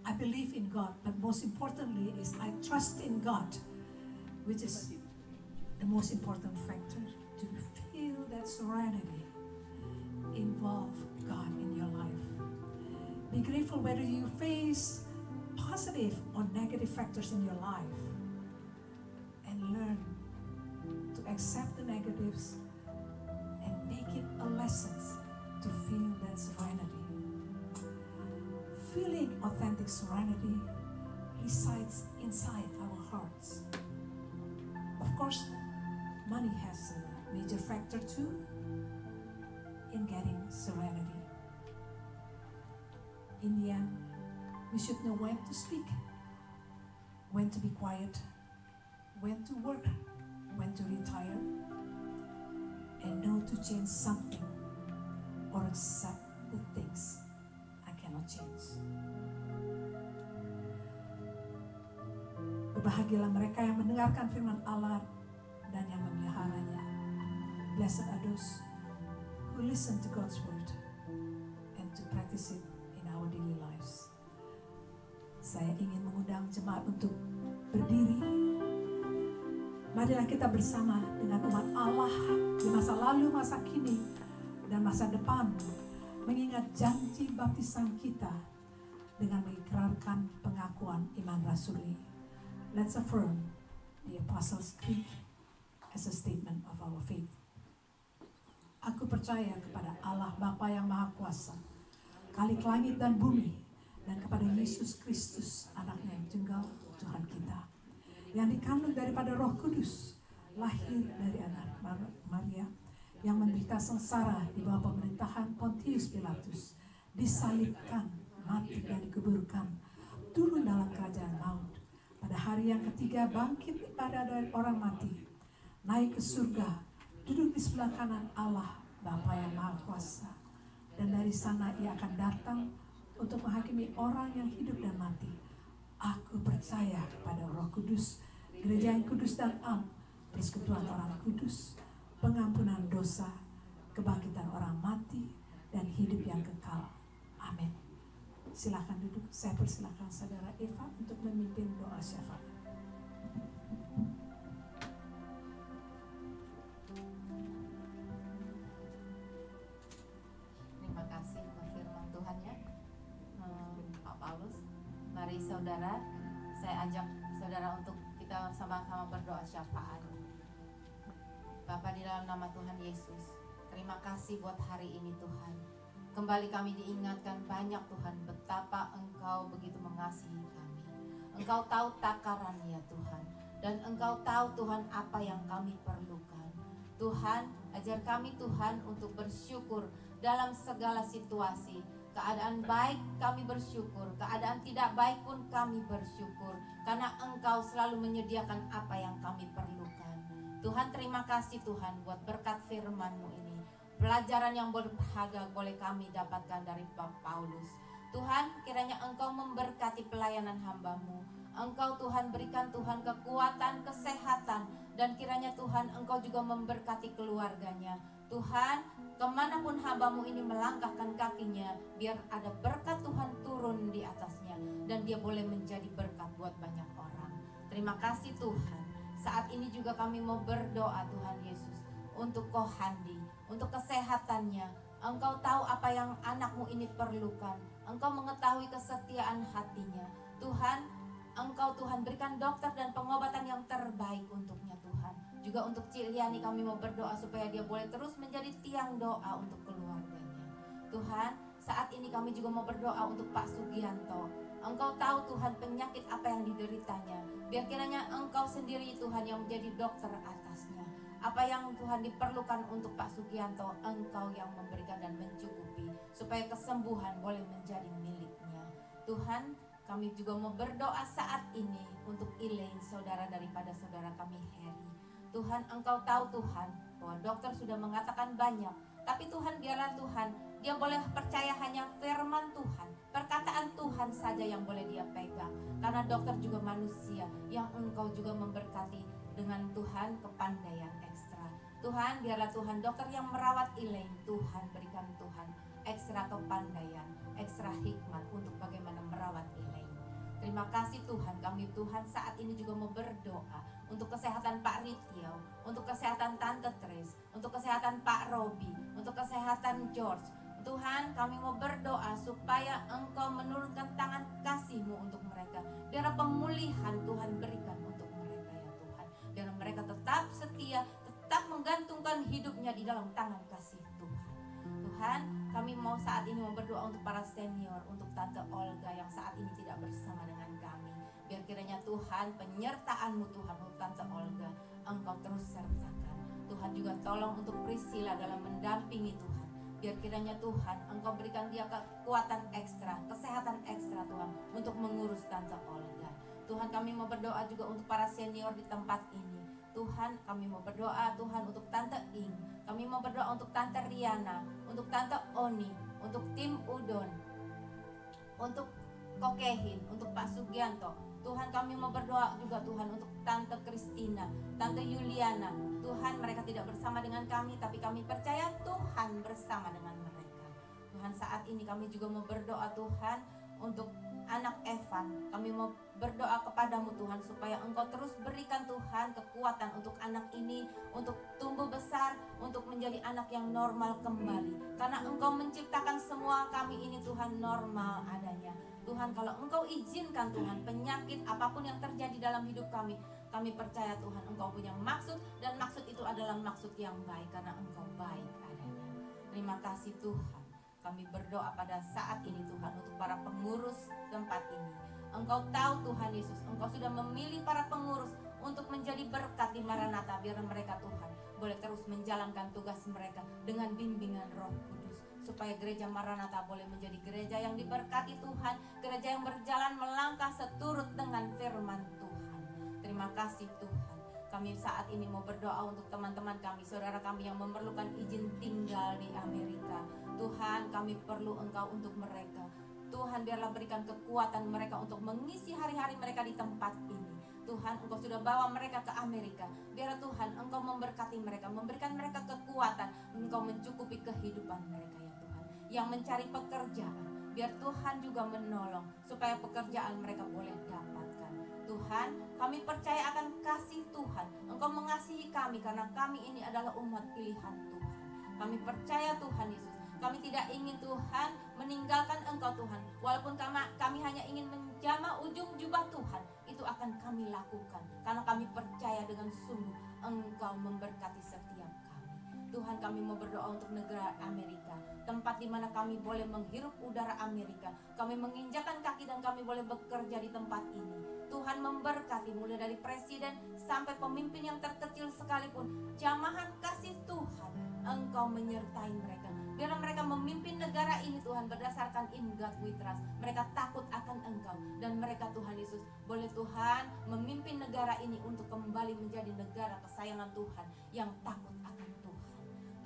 I believe in God, but most importantly is I trust in God, which is the most important factor to feel that serenity. Involve God in your life. Be grateful whether you face positive or negative factors in your life, and learn to accept the negatives and make it a lesson to feel that serenity. Feeling authentic serenity resides inside our hearts. Of course, money has a major factor too in getting serenity. In the end, we should know when to speak, when to be quiet, when to work, when to retire, and know to change something or accept the things I cannot change. Berbahagialah mereka yang mendengarkan firman Allah dan yang memeliharanya. Blessed are those who listen to God's word and to practice it in our daily lives. Saya ingin mengundang jemaat untuk berdiri. Marilah kita bersama dengan umat Allah di masa lalu, masa kini, dan masa depan, mengingat janji baptisan kita dengan mengikrarkan pengakuan iman rasuli. Let's affirm the Apostles' Creed as a statement of our faith. Aku percaya kepada Allah Bapa yang Maha Kuasa, Khalik langit dan bumi, dan kepada Yesus Kristus, anaknya yang tunggal, Tuhan kita, yang dikandung daripada Roh Kudus, lahir dari anak Maria, yang menderita sengsara di bawah pemerintahan Pontius Pilatus, disalibkan, mati dan dikuburkan, turun dalam kerajaan maut, pada hari yang ketiga bangkit dari orang mati, naik ke surga, duduk di sebelah kanan Allah Bapa yang Maha Kuasa, dan dari sana ia akan datang untuk menghakimi orang yang hidup dan mati. Aku percaya kepada Roh Kudus, gereja yang kudus dan am, persekutuan orang kudus, pengampunan dosa, kebangkitan orang mati, dan hidup yang kekal. Amin. Silakan duduk. Saya persilakan Saudara Eva untuk memimpin doa syafaat. Terima kasih untuk firman Tuhan ya, Pak Paulus. Mari saudara, saya ajak saudara untuk kita sama-sama berdoa syafaat. Bapa, di dalam nama Tuhan Yesus, terima kasih buat hari ini Tuhan. Kembali kami diingatkan banyak Tuhan betapa Engkau begitu mengasihi kami. Engkau tahu takarannya Tuhan, dan Engkau tahu Tuhan apa yang kami perlukan. Tuhan, ajar kami Tuhan untuk bersyukur dalam segala situasi. Keadaan baik kami bersyukur, keadaan tidak baik pun kami bersyukur, karena Engkau selalu menyediakan apa yang kami perlukan. Tuhan, terima kasih Tuhan buat berkat firman-Mu ini. Pelajaran yang berharga boleh kami dapatkan dari Pak Paulus. Tuhan, kiranya Engkau memberkati pelayanan hamba-Mu. Engkau Tuhan berikan Tuhan kekuatan, kesehatan, dan kiranya Tuhan Engkau juga memberkati keluarganya. Tuhan, kemanapun hamba-Mu ini melangkahkan kakinya, biar ada berkat Tuhan turun di atasnya, dan dia boleh menjadi berkat buat banyak orang. Terima kasih Tuhan. Saat ini juga kami mau berdoa Tuhan Yesus untuk Kohandi, untuk kesehatannya. Engkau tahu apa yang anak-Mu ini perlukan. Engkau mengetahui kesetiaan hatinya. Tuhan, Engkau Tuhan berikan dokter dan pengobatan yang terbaik untuknya Tuhan. Juga untuk Ciliani kami mau berdoa supaya dia boleh terus menjadi tiang doa untuk keluarganya. Tuhan, saat ini kami juga mau berdoa untuk Pak Sugianto. Engkau tahu Tuhan penyakit apa yang dideritanya. Biar kiranya Engkau sendiri Tuhan yang menjadi dokter atasnya. Apa yang Tuhan diperlukan untuk Pak Sugianto, Engkau yang memberikan dan mencukupi, supaya kesembuhan boleh menjadi miliknya. Tuhan, kami juga mau berdoa saat ini untuk Elaine, saudara daripada saudara kami Harry. Tuhan, Engkau tahu Tuhan bahwa dokter sudah mengatakan banyak, tapi Tuhan biarlah Tuhan dia boleh percaya hanya firman Tuhan, perkataan Tuhan saja yang boleh dia pegang. Karena dokter juga manusia yang Engkau juga memberkati dengan Tuhan kepandaian ekstra. Tuhan, biarlah Tuhan dokter yang merawat Elaine, Tuhan berikan Tuhan ekstra kepandaian, ekstra hikmat untuk bagaimana merawat Elaine. Terima kasih Tuhan, kami Tuhan saat ini juga mau berdoa untuk kesehatan Pak Ritio, untuk kesehatan Tante Tris, untuk kesehatan Pak Robi, untuk kesehatan George. Tuhan, kami mau berdoa supaya Engkau menurunkan tangan kasih-Mu untuk mereka. Biar pemulihan Tuhan berikan untuk mereka ya Tuhan. Biar mereka tetap setia, tetap menggantungkan hidupnya di dalam tangan kasih Tuhan. Tuhan, kami mau saat ini mau berdoa untuk para senior, untuk Tante Olga yang saat ini tidak bersama dengan kami. Biar kiranya Tuhan, penyertaan-Mu Tuhan untuk Tante Olga, Engkau terus sertakan. Tuhan juga tolong untuk Priscilla dalam mendampingi Tuhan. Biar kiranya Tuhan, Engkau berikan dia kekuatan ekstra, kesehatan ekstra Tuhan, untuk mengurus Tante Olga. Tuhan, kami mau berdoa juga untuk para senior di tempat ini. Tuhan, kami mau berdoa Tuhan untuk Tante Ing. Kami mau berdoa untuk Tante Riana, untuk Tante Oni, untuk tim Udon, untuk Kokehin, untuk Pak Sugianto. Tuhan, kami mau berdoa juga Tuhan untuk Tante Kristina, Tante Yuliana. Tuhan, mereka tidak bersama dengan kami, tapi kami percaya Tuhan bersama dengan mereka. Tuhan, saat ini kami juga mau berdoa Tuhan untuk anak Evan. Kami mau berdoa kepadamu Tuhan supaya Engkau terus berikan Tuhan kekuatan untuk anak ini, untuk tumbuh besar, untuk menjadi anak yang normal kembali. Karena Engkau menciptakan semua kami ini Tuhan normal adanya. Tuhan, kalau Engkau izinkan Tuhan penyakit apapun yang terjadi dalam hidup kami percaya Tuhan Engkau punya maksud, dan maksud itu adalah maksud yang baik karena Engkau baik adanya. Terima kasih Tuhan. Kami berdoa pada saat ini Tuhan untuk para pengurus tempat ini. Engkau tahu Tuhan Yesus, Engkau sudah memilih para pengurus untuk menjadi berkat di Maranatha. Biar mereka Tuhan boleh terus menjalankan tugas mereka dengan bimbingan Roh Kudus, supaya gereja Maranatha boleh menjadi gereja yang diberkati Tuhan, gereja yang berjalan melangkah seturut dengan firman Tuhan. Terima kasih Tuhan. Kami saat ini mau berdoa untuk teman-teman kami, saudara kami yang memerlukan izin tinggal di Amerika. Tuhan, kami perlu Engkau untuk mereka. Tuhan, biarlah berikan kekuatan mereka untuk mengisi hari-hari mereka di tempat ini. Tuhan, Engkau sudah bawa mereka ke Amerika. Biarlah Tuhan, Engkau memberkati mereka, memberikan mereka kekuatan. Engkau mencukupi kehidupan mereka ya Tuhan. Yang mencari pekerjaan, biar Tuhan juga menolong supaya pekerjaan mereka boleh dapatkan. Tuhan, kami percaya akan kasih Tuhan. Engkau mengasihi kami karena kami ini adalah umat pilihan Tuhan. Kami percaya Tuhan Yesus. Kami tidak ingin Tuhan meninggalkan Engkau Tuhan. Walaupun kami hanya ingin menjamah ujung jubah Tuhan, itu akan kami lakukan. Karena kami percaya dengan sungguh Engkau memberkati setiap kami. Tuhan, kami mau berdoa untuk negara Amerika, tempat di mana kami boleh menghirup udara Amerika. Kami menginjakan kaki dan kami boleh bekerja di tempat ini. Tuhan memberkati mulai dari presiden sampai pemimpin yang terkecil sekalipun. Jamahan kasih Tuhan, Engkau menyertai mereka. Biarlah mereka memimpin negara ini Tuhan berdasarkan In God We Trust. Mereka takut akan Engkau. Dan mereka Tuhan Yesus boleh Tuhan memimpin negara ini untuk kembali menjadi negara kesayangan Tuhan yang takut akan Tuhan.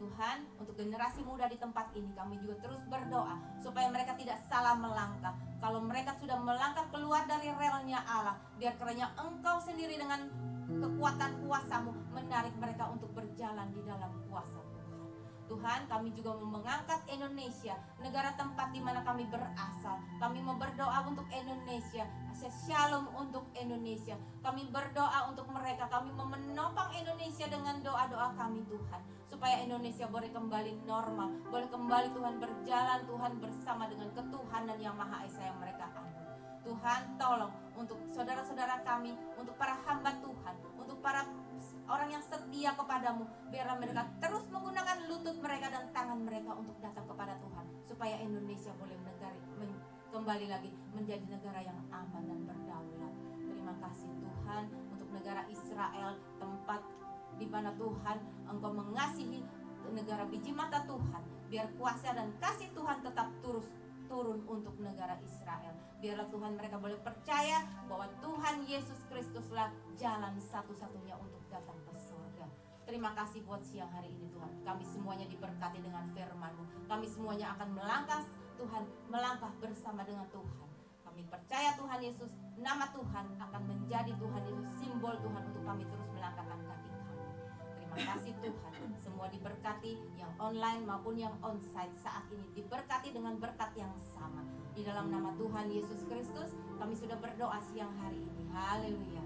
Tuhan, untuk generasi muda di tempat ini kami juga terus berdoa supaya mereka tidak salah melangkah. Kalau mereka sudah melangkah keluar dari relnya Allah, biar kiranya Engkau sendiri dengan kekuatan kuasa-Mu menarik mereka untuk berjalan di dalam kuasa Tuhan. Tuhan, kami juga mau mengangkat Indonesia, negara tempat di mana kami berasal. Kami mau berdoa untuk Indonesia, shalom untuk Indonesia. Kami berdoa untuk mereka. Kami mau menopang Indonesia dengan doa-doa kami Tuhan, supaya Indonesia boleh kembali normal, boleh kembali Tuhan berjalan Tuhan bersama dengan ketuhanan yang Maha Esa yang mereka anut. Tuhan, Tuhan tolong untuk saudara-saudara kami, untuk para hamba Tuhan, untuk para orang yang setia kepadamu, biarlah mereka terus menggunakan lutut mereka dan tangan mereka untuk datang kepada Tuhan, supaya Indonesia boleh kembali lagi menjadi negara yang aman dan berdaulat. Terima kasih Tuhan untuk negara Israel, tempat di mana Tuhan Engkau mengasihi negara biji mata Tuhan. Biar kuasa dan kasih Tuhan tetap turun untuk negara Israel. Biarlah Tuhan mereka boleh percaya bahwa Tuhan Yesus Kristuslah jalan satu-satunya untuk datang ke surga. Terima kasih buat siang hari ini Tuhan. Kami semuanya diberkati dengan firman-Mu. Kami semuanya akan melangkah Tuhan, melangkah bersama dengan Tuhan. Kami percaya Tuhan Yesus, nama Tuhan akan menjadi Tuhan Yesus, simbol Tuhan untuk kami terus melangkahkan kaki kami. Terima kasih Tuhan. Semua diberkati, yang online maupun yang onsite saat ini diberkati dengan berkat yang sama. Di dalam nama Tuhan Yesus Kristus, kami sudah berdoa siang hari ini. Haleluya.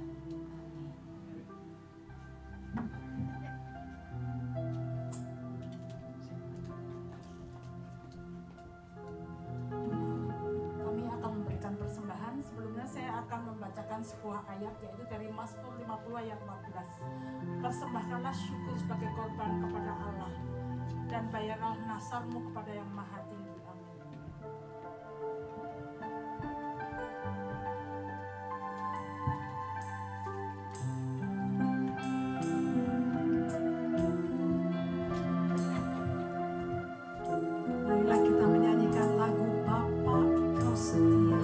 Saya akan membacakan sebuah ayat, yaitu dari Mazmur 50 ayat 14. Persembahkanlah syukur sebagai korban kepada Allah, dan bayarlah nasarmu kepada yang maha tinggi. Amin. Marilah kita menyanyikan lagu Bapa Kau Setia.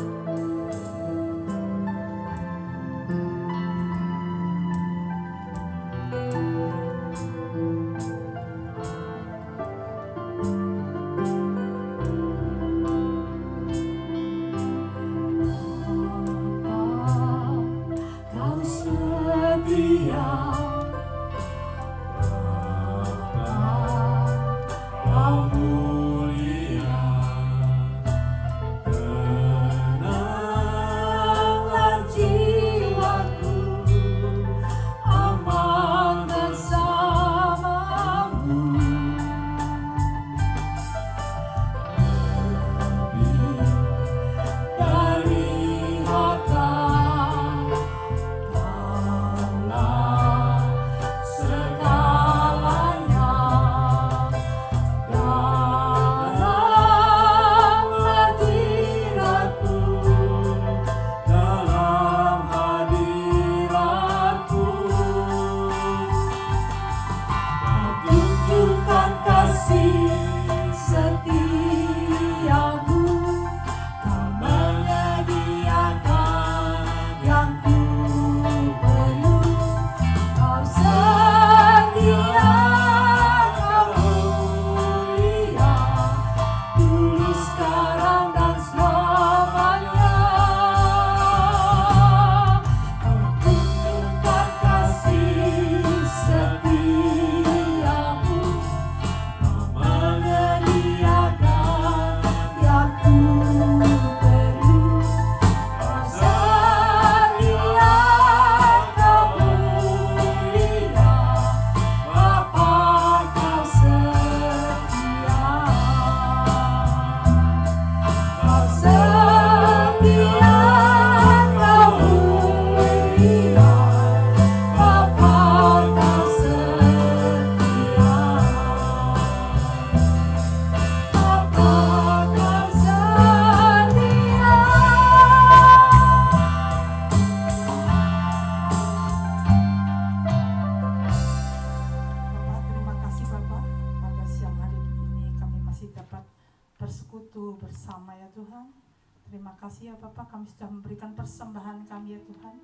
bersama ya Tuhan. Terima kasih ya Bapak, kami sudah memberikan persembahan kami ya Tuhan.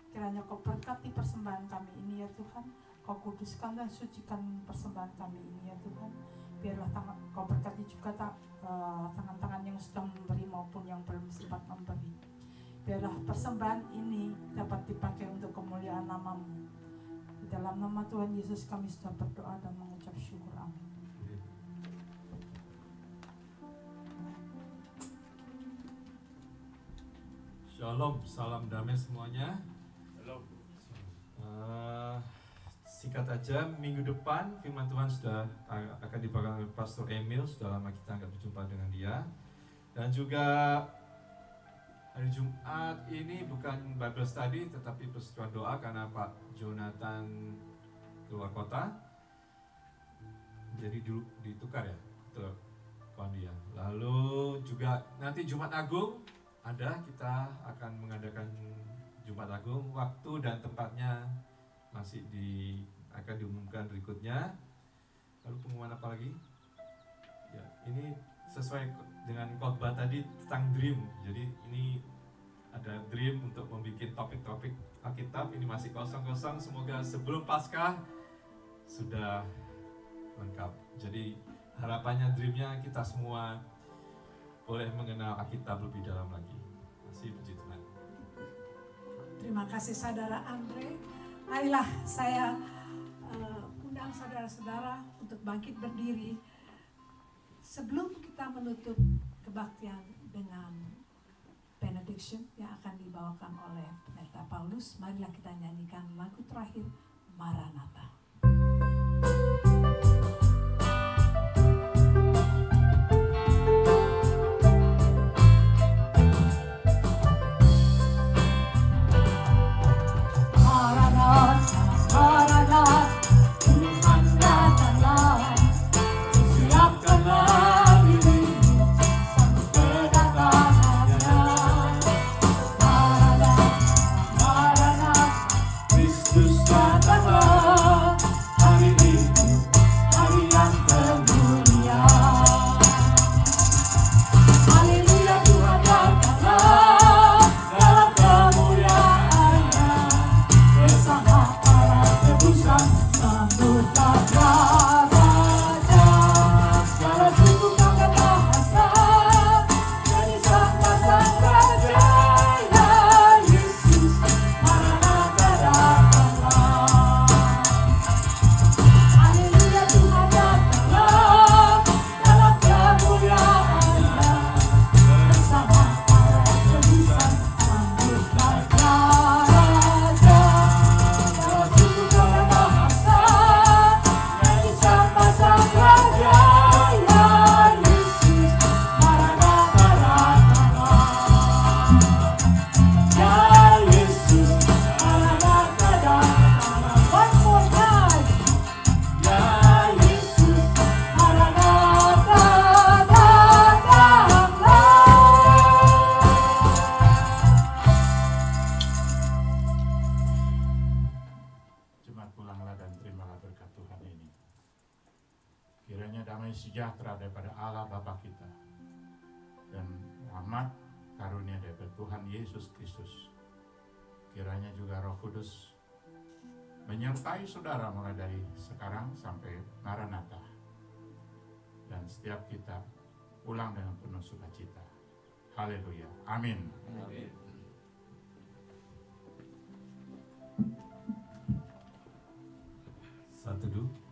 Kiranya Kau berkati persembahan kami ini ya Tuhan. Kau kuduskan dan sucikan persembahan kami ini ya Tuhan. Biarlah Kau berkati juga tangan-tangan yang sudah memberi maupun yang belum sempat memberi. Biarlah persembahan ini dapat dipakai untuk kemuliaan nama-Mu. Di dalam nama Tuhan Yesus kami sudah berdoa dan mengucap syukur. Amin. Shalom, salam damai semuanya. Shalom. Singkat aja, minggu depan firman Tuhan sudah akan dipegang oleh Pastor Emil. Sudah lama kita nggak berjumpa dengan dia. Dan juga Hari Jumat ini bukan Bible study tetapi persekutuan doa karena Pak Jonathan keluar kota. Jadi dulu ditukar ya ke Pandia. Lalu juga nanti Jumat Agung ada, kita akan mengadakan Jumat Agung. Waktu dan tempatnya masih akan diumumkan berikutnya. Lalu pengumuman apa lagi? Ya, ini sesuai dengan khotbah tadi tentang dream. Jadi ini ada dream untuk membuat topik-topik Alkitab. Ini masih kosong-kosong. Semoga sebelum Paskah sudah lengkap. Jadi harapannya dreamnya kita semua boleh mengenal Alkitab lebih dalam lagi. Masih puji Tuhan. Terima kasih saudara Andre. Marilah saya undang saudara-saudara untuk bangkit berdiri. Sebelum kita menutup kebaktian dengan benediction yang akan dibawakan oleh Pendeta Paulus, marilah kita nyanyikan lagu terakhir, Maranatha. Sejahtera daripada Allah Bapa kita dan rahmat karunia daripada Tuhan Yesus Kristus, kiranya juga Roh Kudus menyertai saudara mulai dari sekarang sampai Maranatha, dan setiap kita pulang dengan penuh sukacita. Haleluya, amin. Amin. Satu, dua.